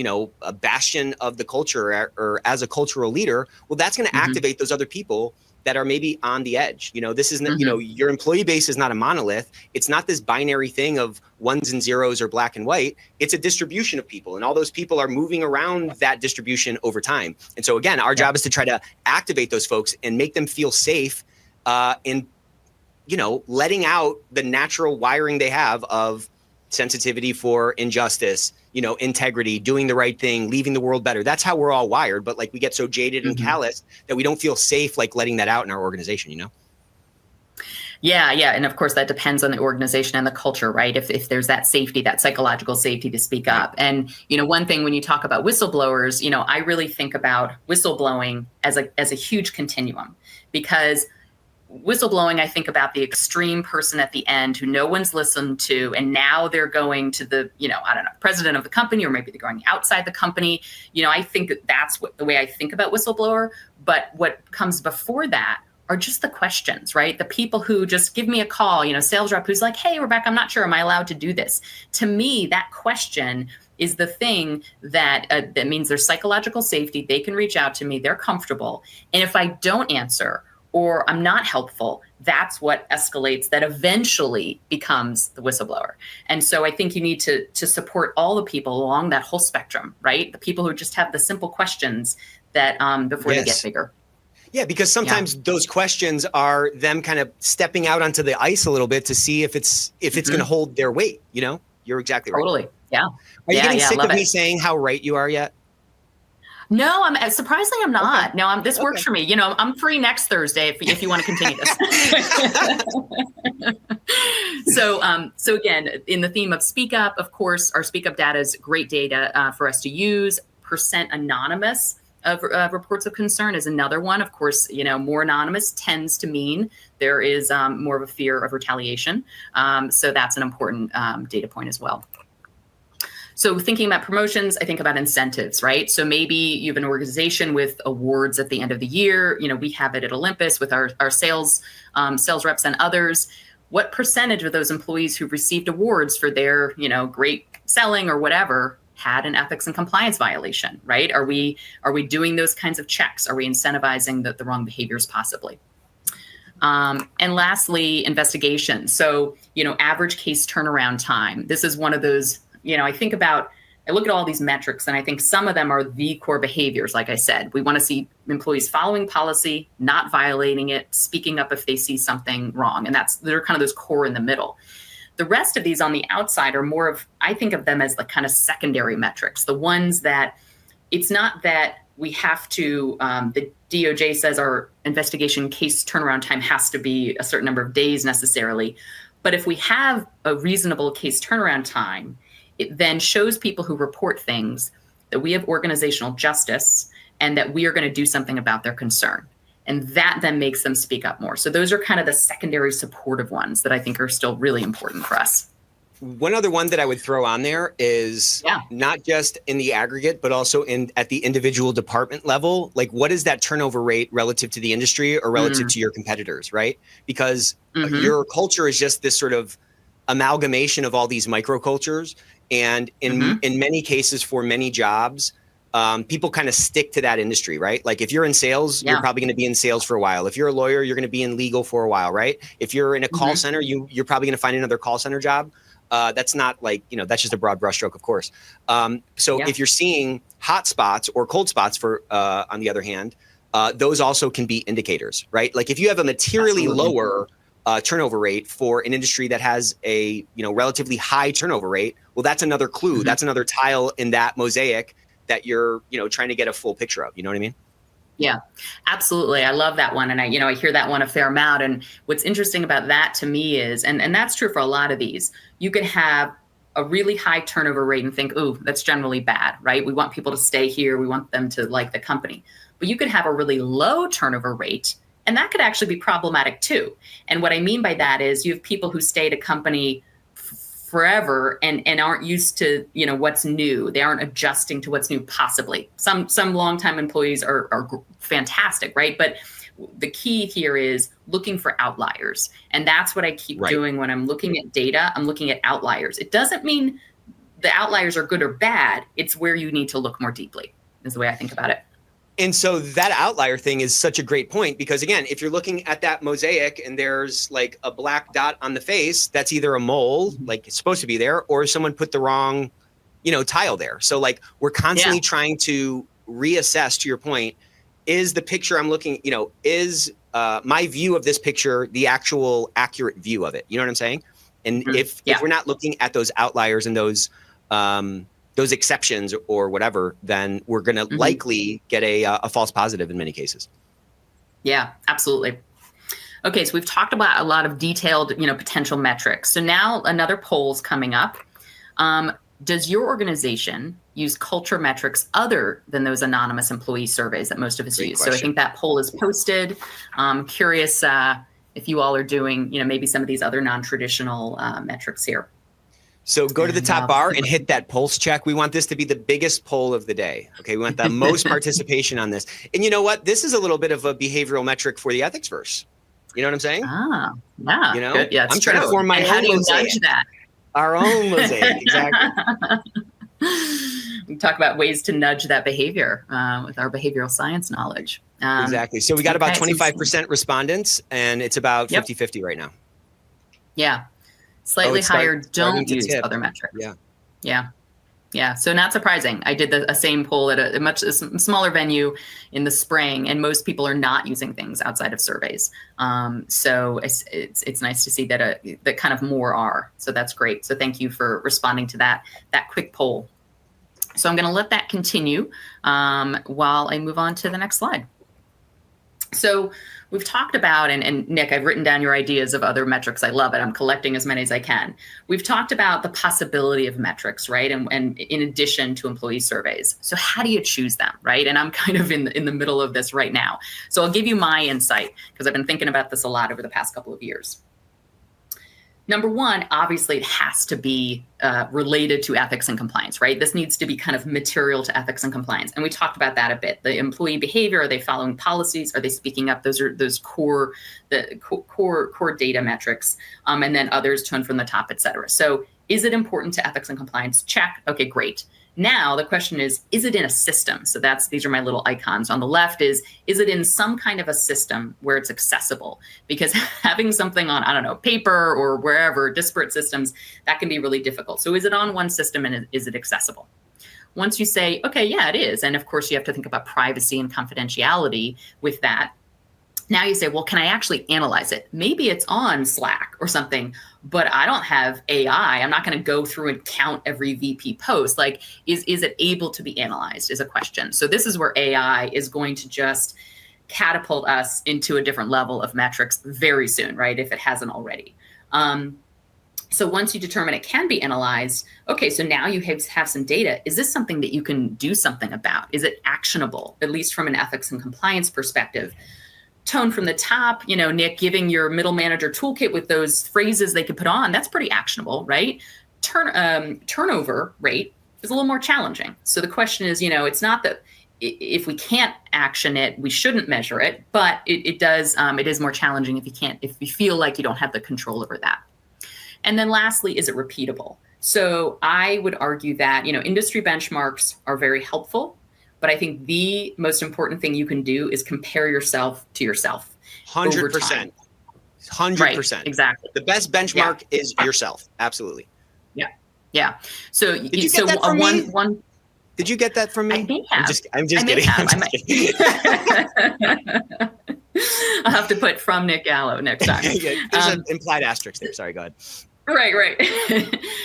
Speaker 1: bastion of the culture, or as a cultural leader, well, that's going to activate those other people that are maybe on the edge. This isn't, your employee base is not a monolith. It's not this binary thing of ones and zeros or black and white. It's a distribution of people, and all those people are moving around that distribution over time. And so again, our job is to try to activate those folks and make them feel safe in, letting out the natural wiring they have of sensitivity for injustice, integrity, doing the right thing, leaving the world better. That's how we're all wired. But like, we get so jaded and callous that we don't feel safe, like letting that out in our organization,
Speaker 2: Yeah. And of course that depends on the organization and the culture, right? If there's that safety, that psychological safety to speak up. And, one thing when you talk about whistleblowers, I really think about whistleblowing as a huge continuum, because whistleblowing, I think about the extreme person at the end who no one's listened to, and now they're going to the, president of the company, or maybe they're going outside the company. I think that's the way I think about whistleblower. But what comes before that are just the questions, right? The people who just give me a call, sales rep who's like, hey, Rebecca, I'm not sure, am I allowed to do this? To me, that question is the thing that means there's psychological safety. They can reach out to me, they're comfortable. And if I don't answer, or I'm not helpful, that's what escalates, that eventually becomes the whistleblower. And so I think you need to support all the people along that whole spectrum, right? The people who just have the simple questions that before they get bigger.
Speaker 1: Yeah, because sometimes those questions are them kind of stepping out onto the ice a little bit to see if it's going to hold their weight. You know, you're exactly right.
Speaker 2: Totally. Yeah.
Speaker 1: Are you getting sick of
Speaker 2: love
Speaker 1: me
Speaker 2: it.
Speaker 1: saying how right you are yet?
Speaker 2: No, I'm surprisingly I'm not.
Speaker 1: Okay.
Speaker 2: No, this works for me. You know, I'm free next Thursday if you want to continue this. So again, in the theme of Speak Up, of course, our Speak Up data is great data for us to use. Percent anonymous of reports of concern is another one. Of course, you know, more anonymous tends to mean there is more of a fear of retaliation. So that's an important data point as well. So thinking about promotions, I think about incentives, right? So maybe you have an organization with awards at the end of the year. You know, we have it at Olympus with our sales reps and others. What percentage of those employees who've received awards for their, you know, great selling or whatever had an ethics and compliance violation, right? Are we doing those kinds of checks? Are we incentivizing the wrong behaviors possibly? And lastly, investigations. So, you know, average case turnaround time. This is one of those, you know, I look at all these metrics and I think some of them are the core behaviors. Like I said, we want to see employees following policy, not violating it, speaking up if they see something wrong. And they're kind of those core in the middle. The rest of these on the outside are more of, I think of them as the kind of secondary metrics, the ones that it's not that we have to, the DOJ says our investigation case turnaround time has to be a certain number of days necessarily. But if we have a reasonable case turnaround time, it then shows people who report things that we have organizational justice and that we are going to do something about their concern. And that then makes them speak up more. So those are kind of the secondary supportive ones that I think are still really important for us.
Speaker 1: One other one that I would throw on there is not just in the aggregate, but also at the individual department level. Like, what is that turnover rate relative to the industry or relative to your competitors, right? Because your culture is just this sort of amalgamation of all these microcultures. And in many cases, for many jobs, people kind of stick to that industry, right? Like if you're in sales, you're probably going to be in sales for a while. If you're a lawyer, you're going to be in legal for a while, right? If you're in a call center, you're probably going to find another call center job. That's not like, you know, that's just a broad brushstroke, of course. So if you're seeing hot spots or cold spots for, on the other hand, those also can be indicators, right? Like if you have a materially lower turnover rate for an industry that has a, you know, relatively high turnover rate, well, that's another clue. That's another tile in that mosaic that you're, you know, trying to get a full picture of. You know what I mean?
Speaker 2: Yeah, absolutely. I love that one. And I hear that one a fair amount. And what's interesting about that to me is, and that's true for a lot of these, you could have a really high turnover rate and think, ooh, that's generally bad, right? We want people to stay here. We want them to like the company. But you could have a really low turnover rate, and that could actually be problematic too. And what I mean by that is you have people who stay at a company forever and aren't used to, you know, what's new. They aren't adjusting to what's new, possibly. Some longtime employees are fantastic, right? But the key here is looking for outliers. And that's what I keep doing when I'm looking at data. I'm looking at outliers. It doesn't mean the outliers are good or bad. It's where you need to look more deeply, is the way I think about it.
Speaker 1: And so that outlier thing is such a great point, because again, if you're looking at that mosaic and there's like a black dot on the face, that's either a mole, like it's supposed to be there, or someone put the wrong, you know, tile there. So like we're constantly trying to reassess, to your point, is the picture I'm looking, you know, is my view of this picture the actual accurate view of it? You know what I'm saying? And if we're not looking at those outliers and those exceptions or whatever, then we're going to likely get a false positive in many cases. Yeah,
Speaker 2: absolutely. Okay, so we've talked about a lot of detailed, you know, potential metrics. So now another poll's coming up. Does your organization use culture metrics other than those anonymous employee surveys that most of us use? So I think that poll is posted. I'm curious if you all are doing, you know, maybe some of these other non-traditional metrics here.
Speaker 1: So go to the top bar and hit that pulse check. We want this to be the biggest poll of the day. Okay, we want the most participation on this. And you know what? This is a little bit of a behavioral metric for the Ethicsverse. You know what I'm saying?
Speaker 2: Ah, yeah.
Speaker 1: You know,
Speaker 2: good. Yeah,
Speaker 1: I'm trying to form my own mosaic.
Speaker 2: That?
Speaker 1: Our own mosaic, exactly.
Speaker 2: We talk about ways to nudge that behavior with our behavioral science knowledge.
Speaker 1: Exactly. So we got about 25% respondents, and it's about 50-50 right now.
Speaker 2: Yeah. Slightly higher, don't use other metrics.
Speaker 1: Yeah.
Speaker 2: Yeah. Yeah, so not surprising. I did a same poll at a much smaller venue in the spring, and most people are not using things outside of surveys. So it's nice to see that that kind of more are. So that's great. So thank you for responding to that quick poll. So I'm going to let that continue while I move on to the next slide. So we've talked about, and Nick, I've written down your ideas of other metrics. I love it. I'm collecting as many as I can. We've talked about the possibility of metrics, right? And in addition to employee surveys. So how do you choose them, right? And I'm kind of in the middle of this right now. So I'll give you my insight because I've been thinking about this a lot over the past couple of years. Number one, obviously, it has to be related to ethics and compliance, right? This needs to be kind of material to ethics and compliance. And we talked about that a bit. The employee behavior, are they following policies? Are they speaking up? Those are those core data metrics. And then others, tone from the top, et cetera. So is it important to ethics and compliance? Check. Okay, great. Now the question is it in a system? So these are my little icons. On the left is it in some kind of a system where it's accessible? Because having something on, I don't know, paper or wherever, disparate systems, that can be really difficult. So is it on one system and is it accessible? Once you say, okay, yeah, it is. And of course you have to think about privacy and confidentiality with that. Now you say, well, can I actually analyze it? Maybe it's on Slack or something, but I don't have AI. I'm not going to go through and count every VP post. Like, is it able to be analyzed is a question. So this is where AI is going to just catapult us into a different level of metrics very soon, right? If it hasn't already. So once you determine it can be analyzed, okay, so now you have some data. Is this something that you can do something about? Is it actionable, at least from an ethics and compliance perspective? Tone from the top, Nick, giving your middle manager toolkit with those phrases they could put on, that's pretty actionable, right? Turnover rate is a little more challenging. So the question is, it's not that if we can't action it, we shouldn't measure it, but it is more challenging if you feel like you don't have the control over that. And then lastly, is it repeatable? So I would argue that, industry benchmarks are very helpful. But I think the most important thing you can do is compare yourself to yourself.
Speaker 1: 100%. 100%.
Speaker 2: Right, exactly.
Speaker 1: The best benchmark is yourself. Absolutely.
Speaker 2: Yeah. Yeah. So
Speaker 1: did you get that from me? Did you get that from me?
Speaker 2: I may have.
Speaker 1: I'm just kidding.
Speaker 2: I'll have to put from Nick Gallo next time.
Speaker 1: There's an implied asterisk there. Sorry, go ahead.
Speaker 2: Right.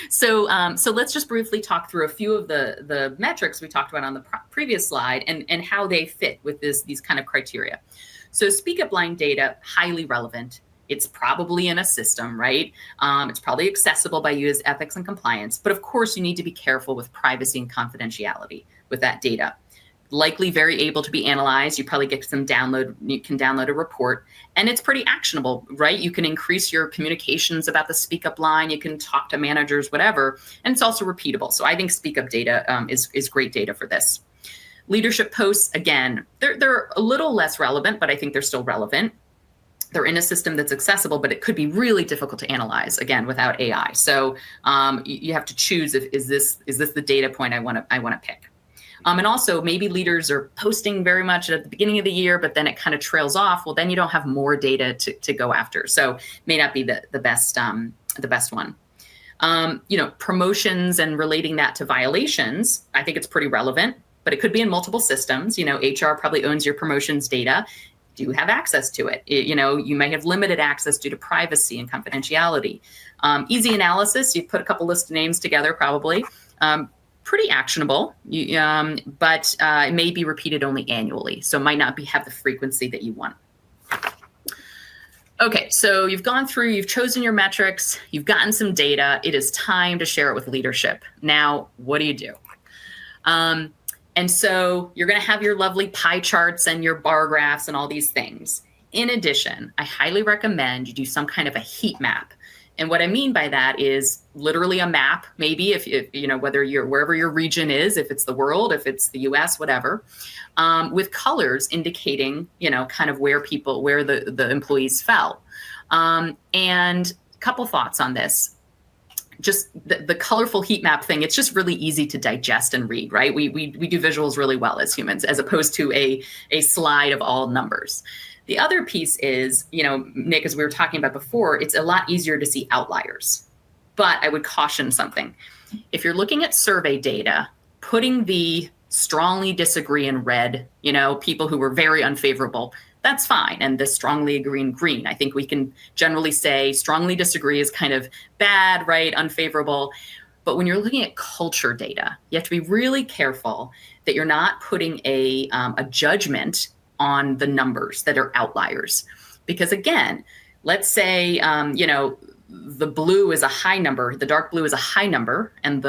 Speaker 2: So let's just briefly talk through a few of the metrics we talked about on the previous slide and how they fit with these kind of criteria. So speak up line data, highly relevant. It's probably in a system, right? It's probably accessible by you as ethics and compliance. But of course, you need to be careful with privacy and confidentiality with that data. Likely very able to be analyzed. You probably get some download. You can download a report, and it's pretty actionable, right? You can increase your communications about the speak up line. You can talk to managers, whatever, and it's also repeatable. So I think speak up data is great data for this. Leadership posts, again, they're a little less relevant, but I think they're still relevant. They're in a system that's accessible, but it could be really difficult to analyze, again, without AI. So you have to choose is this the data point I want to pick. And also maybe leaders are posting very much at the beginning of the year, but then it kind of trails off. Well, then you don't have more data to go after. So may not be the best one. Promotions and relating that to violations, I think it's pretty relevant, but it could be in multiple systems. HR probably owns your promotions data. Do you have access to it? You might have limited access due to privacy and confidentiality. Easy analysis, you put a couple list of names together probably. Pretty actionable, but it may be repeated only annually, so it might not have the frequency that you want. Okay, so you've gone through, you've chosen your metrics, you've gotten some data. It is time to share it with leadership. Now, what do you do? And so you're going to have your lovely pie charts and your bar graphs and all these things. In addition, I highly recommend you do some kind of a heat map. And what I mean by that is literally a map, maybe if whether you're wherever your region is, if it's the world, if it's the US, whatever, with colors indicating, kind of where the employees fell. And a couple thoughts on this. Just the colorful heat map thing, it's just really easy to digest and read, right? We do visuals really well as humans, as opposed to a slide of all numbers. The other piece is, Nick, as we were talking about before, it's a lot easier to see outliers. But I would caution something. if you're looking at survey data, putting the strongly disagree in red, people who were very unfavorable, that's fine. And the strongly agree in green. I think we can generally say strongly disagree is kind of bad, right? Unfavorable. But when you're looking at culture data, you have to be really careful that you're not putting a judgment on the numbers that are outliers. Because again, let's say, the blue is a high number, the dark blue is a high number, and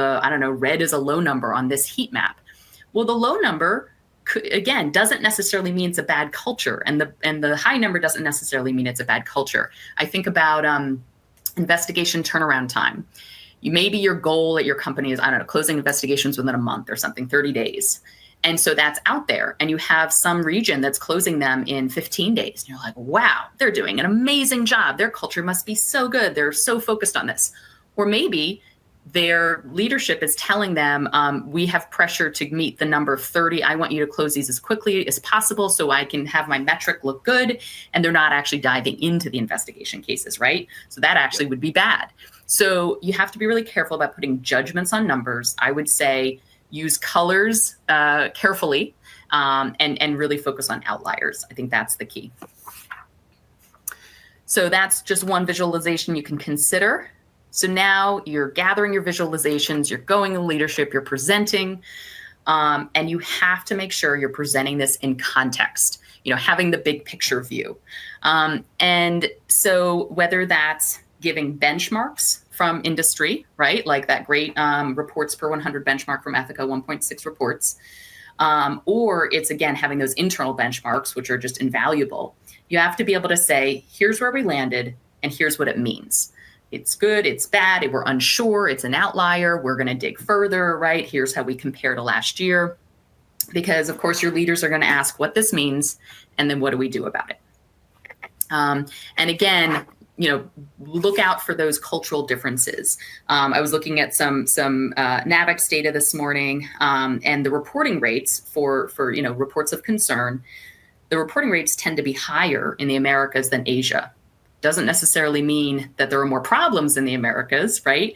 Speaker 2: red is a low number on this heat map. Well, the low number, again, doesn't necessarily mean it's a bad culture, and the high number doesn't necessarily mean it's a bad culture. I think about investigation turnaround time. Maybe your goal at your company is, closing investigations within a month or something, 30 days. And so that's out there, and you have some region that's closing them in 15 days. And you're like, wow, they're doing an amazing job. Their culture must be so good. They're so focused on this. Or maybe their leadership is telling them, we have pressure to meet the number of 30. I want you to close these as quickly as possible so I can have my metric look good. And they're not actually diving into the investigation cases, right? So that actually would be bad. So you have to be really careful about putting judgments on numbers. I would say use colors carefully and really focus on outliers. I think that's the key. So that's just one visualization you can consider. So now you're gathering your visualizations, you're going to leadership, you're presenting, and you have to make sure you're presenting this in context, having the big picture view. And so whether that's giving benchmarks from industry, right? Like that great reports per 100 benchmark from Ethico 1.6 reports, or it's, again, having those internal benchmarks, which are just invaluable. You have to be able to say, here's where we landed, and here's what it means. It's good, it's bad, we're unsure, it's an outlier, we're going to dig further, right? Here's how we compare to last year. Because, of course, your leaders are going to ask what this means, and then what do we do about it? And again, look out for those cultural differences. I was looking at some NAVEX data this morning, and the reporting rates for reports of concern, the reporting rates tend to be higher in the Americas than Asia. Doesn't necessarily mean that there are more problems in the Americas, right?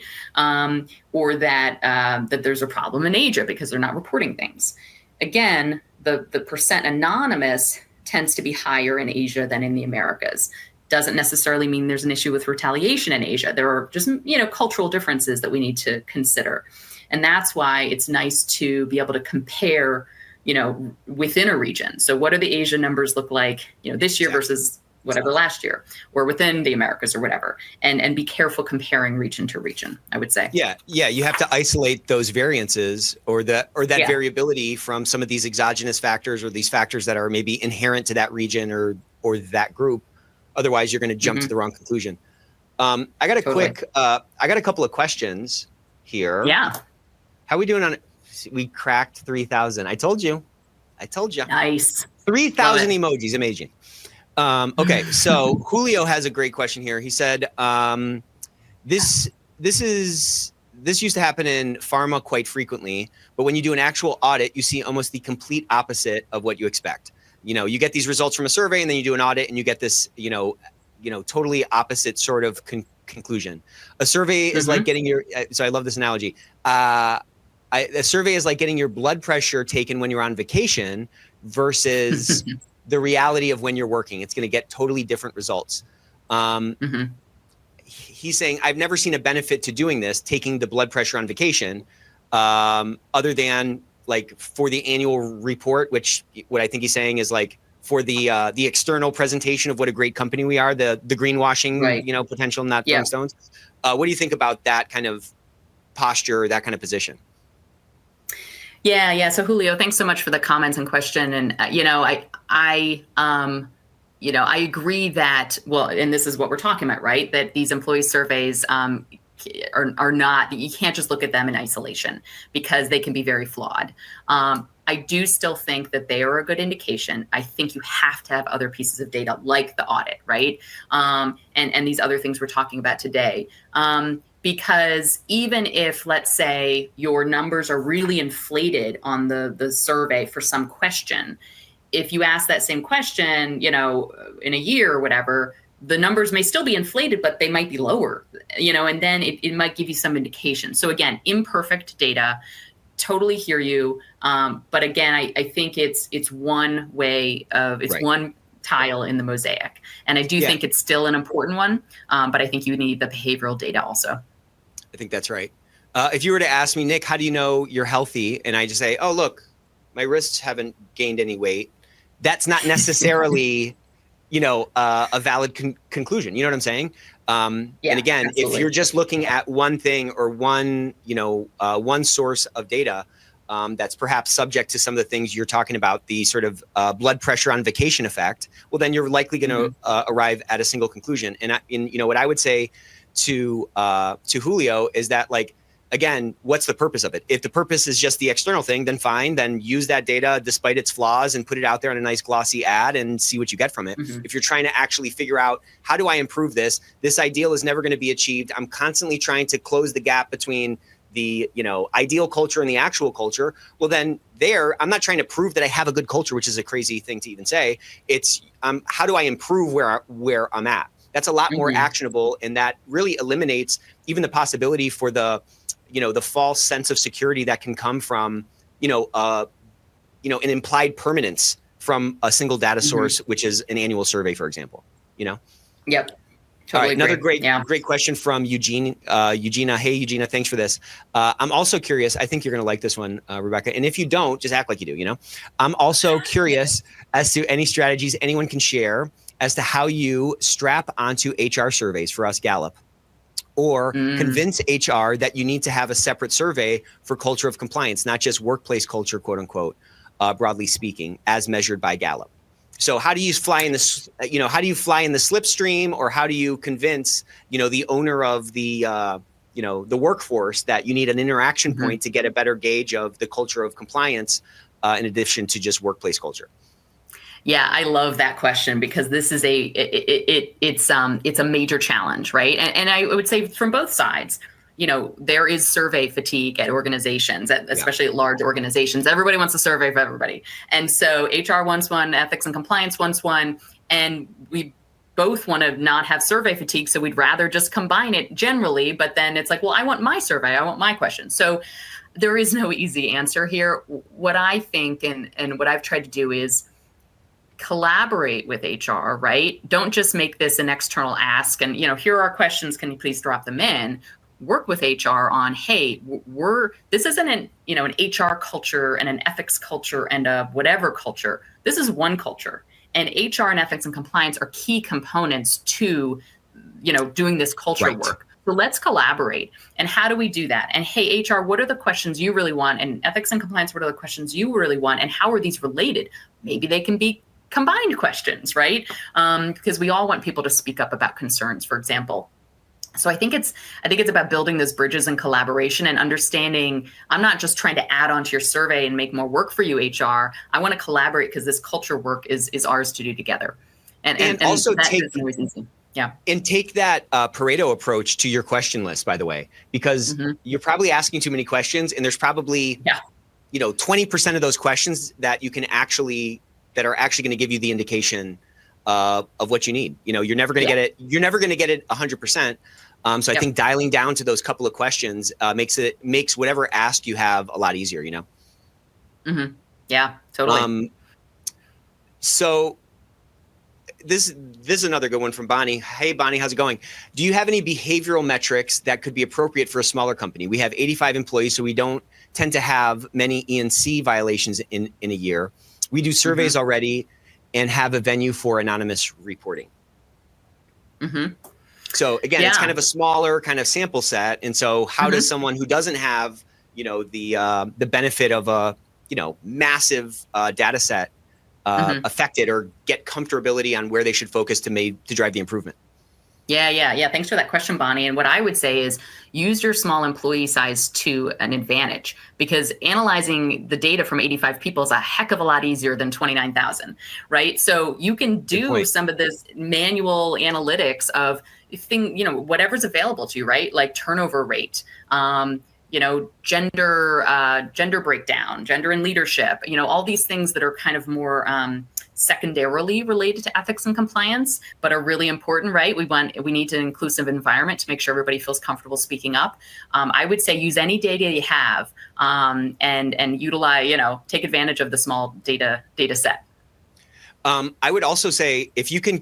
Speaker 2: Or that there's a problem in Asia because they're not reporting things. Again, the percent anonymous tends to be higher in Asia than in the Americas. Doesn't necessarily mean there's an issue with retaliation in Asia. There are just, cultural differences that we need to consider. And that's why it's nice to be able to compare, within a region. So what do the Asia numbers look like, this year versus whatever last year, or within the Americas or whatever, and be careful comparing region to region, I would say. Yeah.
Speaker 1: You have to isolate those variances or that variability from some of these exogenous factors or these factors that are maybe inherent to that region or that group. Otherwise, you're going to jump to the wrong conclusion. I got a couple of questions here.
Speaker 2: Yeah.
Speaker 1: How are we doing on it? We cracked 3,000. I told you.
Speaker 2: Nice.
Speaker 1: 3,000 emojis. Amazing. Okay. So Julio has a great question here. He said, this used to happen in pharma quite frequently, but when you do an actual audit, you see almost the complete opposite of what you expect. You get these results from a survey, and then you do an audit, and you get this, totally opposite sort of conclusion. A survey is like getting your. So I love this analogy. A survey is like getting your blood pressure taken when you're on vacation versus the reality of when you're working. It's going to get totally different results. He's saying, I've never seen a benefit to doing this, taking the blood pressure on vacation, other than like for the annual report, which what I think he's saying is like for the external presentation of what a great company we are, the greenwashing, right. Potential, not throwing stones. What do you think about that kind of posture, that kind of position?
Speaker 2: Yeah. So Julio, thanks so much for the comments and question. And I agree that, well, and this is what we're talking about, right? That these employee surveys are not, you can't just look at them in isolation because they can be very flawed. I do still think that they are a good indication. I think you have to have other pieces of data like the audit, right? And these other things we're talking about today. Because even if, let's say, your numbers are really inflated on the survey for some question, if you ask that same question, in a year or whatever, the numbers may still be inflated, but they might be lower, and then it might give you some indication. So again, imperfect data, totally hear you. But again, I think it's one way of, it's one tile in the mosaic. And I do think it's still an important one, but I think you need the behavioral data also.
Speaker 1: I think that's right. If you were to ask me, Nick, how do you know you're healthy? And I just say, oh, look, my wrists haven't gained any weight. That's not necessarily, a valid conclusion. You know what I'm saying? And again, absolutely. If you're just looking at one thing or one source of data that's perhaps subject to some of the things you're talking about, the sort of blood pressure on vacation effect, well, then you're likely going to arrive at a single conclusion. And what I would say to Julio is that, like, again, what's the purpose of it? If the purpose is just the external thing, then fine. Then use that data despite its flaws and put it out there on a nice glossy ad and see what you get from it. If you're trying to actually figure out, how do I improve this? This ideal is never going to be achieved. I'm constantly trying to close the gap between the ideal culture and the actual culture. Well, then I'm not trying to prove that I have a good culture, which is a crazy thing to even say. It's how do I improve where I'm at? That's a lot more actionable, and that really eliminates even the possibility for the false sense of security that can come from, an implied permanence from a single data source, which is an annual survey, for example, Yep.
Speaker 2: Totally.
Speaker 1: All right, another great question from Eugene. Eugenia, hey, Eugenia, thanks for this. I'm also curious, I think you're going to like this one, Rebecca. And if you don't, just act like you do, I'm also curious as to any strategies anyone can share as to how you strap onto HR surveys for us, Gallup, or convince HR that you need to have a separate survey for culture of compliance, not just workplace culture, quote unquote, broadly speaking, as measured by Gallup. So how do you fly in this, how do you fly in the slipstream, or how do you convince, the owner of the, the workforce that you need an interaction point to get a better gauge of the culture of compliance, in addition to just workplace culture?
Speaker 2: Yeah, I love that question, because this is it's a major challenge, right? And I would say from both sides, there is survey fatigue at organizations, especially at large organizations. Everybody wants a survey for everybody. And so HR wants one, ethics and compliance wants one, and we both want to not have survey fatigue. So we'd rather just combine it generally, but then it's like, well, I want my survey, I want my question. So there is no easy answer here. What I think and what I've tried to do is collaborate with HR, right? Don't just make this an external ask and, here are our questions, can you please drop them in? Work with HR on, hey, this isn't an HR culture and an ethics culture and a whatever culture. This is one culture, and HR and ethics and compliance are key components to, doing this culture work. So let's collaborate. And how do we do that? And hey, HR, what are the questions you really want? And ethics and compliance, what are the questions you really want? And how are these related? Maybe they can be combined questions, right? Because we all want people to speak up about concerns, for example. So I think it's about building those bridges and collaboration and understanding, I'm not just trying to add on to your survey and make more work for you, HR. I want to collaborate because this culture work is ours to do together. And also take
Speaker 1: that Pareto approach to your question list, by the way, because you're probably asking too many questions, and there's probably 20% of those questions that you can that are actually going to give you the indication of what you need. You're never going to get it. You're never going to get it 100%. So I think dialing down to those couple of questions makes whatever ask you have a lot easier,
Speaker 2: Yeah, totally.
Speaker 1: So this is another good one from Bonnie. Hey, Bonnie, how's it going? Do you have any behavioral metrics that could be appropriate for a smaller company? We have 85 employees, so we don't tend to have many E&C violations in a year. We do surveys already and have a venue for anonymous reporting. So again, it's kind of a smaller kind of sample set. And so how does someone who doesn't have, the benefit of a, massive data set affect it or get comfortability on where they should focus to drive the improvement?
Speaker 2: Yeah. Thanks for that question, Bonnie. And what I would say is use your small employee size to an advantage, because analyzing the data from 85 people is a heck of a lot easier than 29,000, right? So you can do some of this manual analytics of whatever's available to you, right? Like turnover rate, gender breakdown, gender in leadership, all these things that are kind of more secondarily related to ethics and compliance, but are really important, right? We need an inclusive environment to make sure everybody feels comfortable speaking up. I would say use any data you have and utilize, take advantage of the small data set.
Speaker 1: I would also say if you can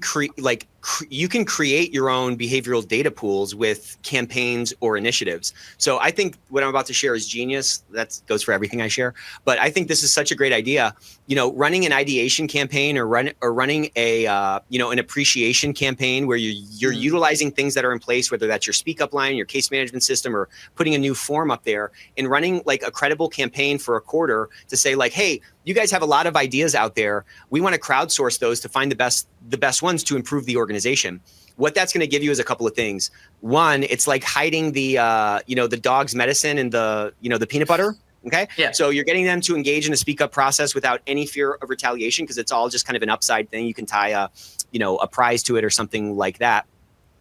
Speaker 1: you can create your own behavioral data pools with campaigns or initiatives. So I think what I'm about to share is genius. That goes for everything I share. But I think this is such a great idea. Running an ideation campaign or running a an appreciation campaign where you're utilizing things that are in place, whether that's your speak up line, your case management system, or putting a new form up there, and running like a credible campaign for a quarter to say like, hey, you guys have a lot of ideas out there. We want to crowdsource those to find the best ones to improve the organization. What that's going to give you is a couple of things. One, it's like hiding the dog's medicine in the peanut butter. Okay. Yeah. So you're getting them to engage in a speak up process without any fear of retaliation, because it's all just kind of an upside thing. You can tie a prize to it or something like that.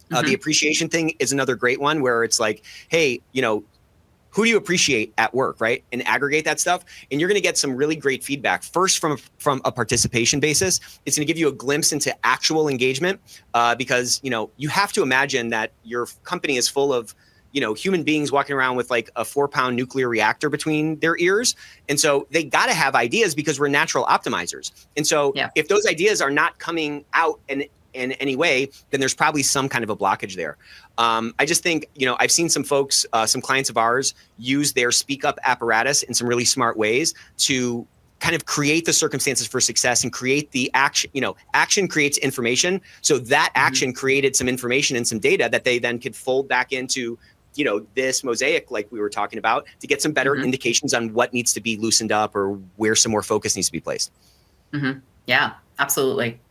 Speaker 1: The appreciation thing is another great one where it's like, hey, who do you appreciate at work, right? And aggregate that stuff. And you're going to get some really great feedback. First, from a participation basis, it's going to give you a glimpse into actual engagement because, you have to imagine that your company is full of, human beings walking around with like a 4-pound nuclear reactor between their ears. And so they got to have ideas because we're natural optimizers. And so if those ideas are not coming out in any way, then there's probably some kind of a blockage there. I just think, I've seen some folks, some clients of ours use their speak up apparatus in some really smart ways to kind of create the circumstances for success and create the action. Action creates information. So that action created some information and some data that they then could fold back into, this mosaic like we were talking about to get some better indications on what needs to be loosened up or where some more focus needs to be placed.
Speaker 2: Yeah, absolutely.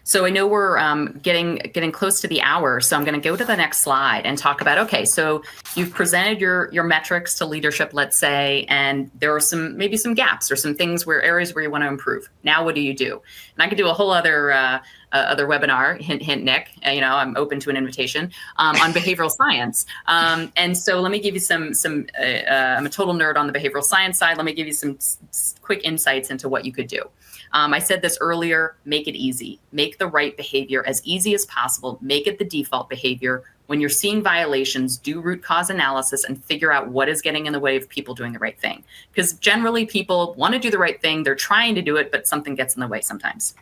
Speaker 2: So I know we're getting close to the hour, so I'm going to go to the next slide and talk about, okay, so you've presented your metrics to leadership, let's say, and there are maybe some gaps or some areas where you want to improve. Now, what do you do? And I could do a whole other webinar, hint, Nick, I'm open to an invitation, on behavioral science. And so let me give you some I'm a total nerd on the behavioral science side. Let me give you some quick insights into what you could do. I said this earlier, make it easy. Make the right behavior as easy as possible. Make it the default behavior. When you're seeing violations, do root cause analysis and figure out what is getting in the way of people doing the right thing. Because generally people want to do the right thing. They're trying to do it, but something gets in the way sometimes.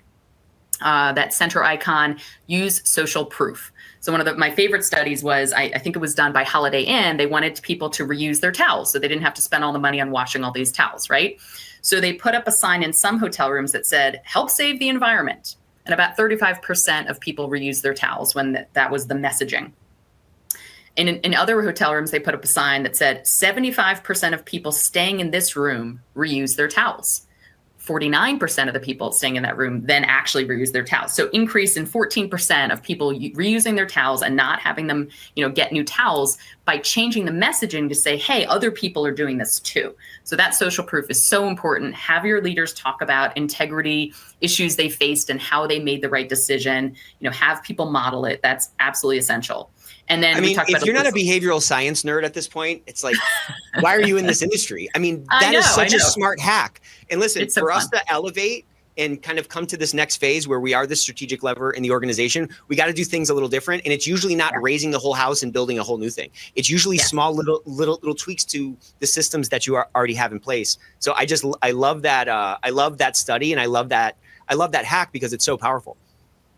Speaker 2: That center icon, use social proof. So one of my favorite studies was, I think it was done by Holiday Inn. They wanted people to reuse their towels so they didn't have to spend all the money on washing all these towels, right? So they put up a sign in some hotel rooms that said, help save the environment. And about 35% of people reused their towels when that was the messaging. And in other hotel rooms, they put up a sign that said, 75% of people staying in this room reuse their towels. 49% of the people staying in that room then actually reuse their towels. So increase in 14% of people reusing their towels and not having them, get new towels by changing the messaging to say, hey, other people are doing this too. So that social proof is so important. Have your leaders talk about integrity, issues they faced and how they made the right decision. Have people model it. That's absolutely essential. And then
Speaker 1: if you're not a behavioral science nerd at this point, it's like, why are you in this industry? That is such a smart hack. And listen, for us to elevate and kind of come to this next phase where we are the strategic lever in the organization, we got to do things a little different. And it's usually not raising the whole house and building a whole new thing. It's usually small little tweaks to the systems that you already have in place. So I love that. I love that study, and I love that hack because it's so powerful.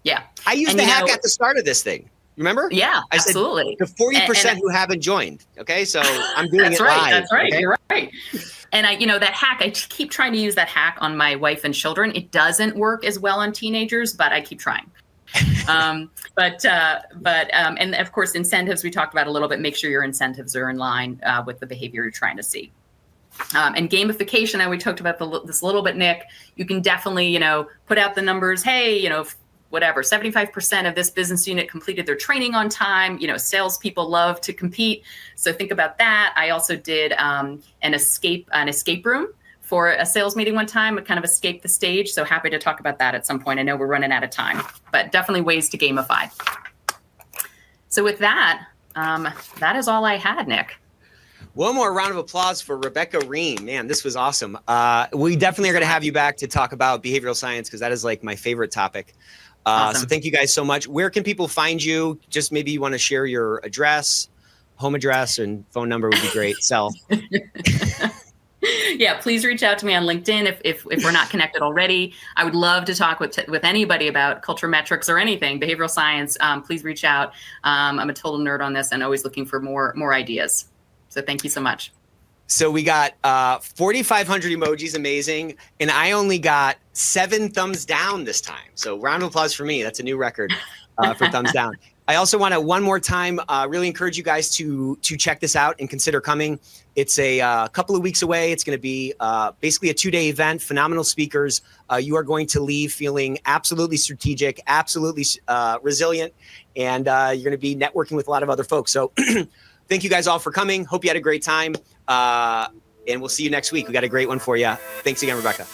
Speaker 2: Yeah,
Speaker 1: I used the hack at the start of this thing. Remember?
Speaker 2: Yeah, absolutely.
Speaker 1: The 40% who haven't joined. Okay, so I'm doing it live.
Speaker 2: That's right.
Speaker 1: Okay?
Speaker 2: You're right. And that hack, I keep trying to use that hack on my wife and children. It doesn't work as well on teenagers, but I keep trying. And of course, incentives we talked about a little bit. Make sure your incentives are in line with the behavior you're trying to see. And gamification, and we talked about this a little bit, Nick. You can definitely, put out the numbers. Hey, whatever, 75% of this business unit completed their training on time. Salespeople love to compete. So think about that. I also did an escape room for a sales meeting one time. I kind of escaped the stage. So happy to talk about that at some point. I know we're running out of time, but definitely ways to gamify. So with that, that is all I had, Nick.
Speaker 1: One more round of applause for Rebecca Ream. Man, this was awesome. We definitely are going to have you back to talk about behavioral science because that is like my favorite topic.
Speaker 2: Awesome.
Speaker 1: So thank you guys so much. Where can people find you? Just maybe you want to share your address, home address, and phone number would be great. Cell.
Speaker 2: Yeah, please reach out to me on LinkedIn if we're not connected already. I would love to talk with anybody about culture metrics or anything, behavioral science. Please reach out. I'm a total nerd on this and always looking for more ideas. So thank you so much.
Speaker 1: So we got 4,500 emojis, amazing. And I only got 7 thumbs down this time. So round of applause for me. That's a new record for thumbs down. I also want to one more time really encourage you guys to check this out and consider coming. It's a couple of weeks away. It's going to be basically a 2-day event, phenomenal speakers. You are going to leave feeling absolutely strategic, absolutely resilient, and you're going to be networking with a lot of other folks. So thank you guys all for coming. Hope you had a great time. And we'll see you next week. We got a great one for you. Thanks again, Rebecca.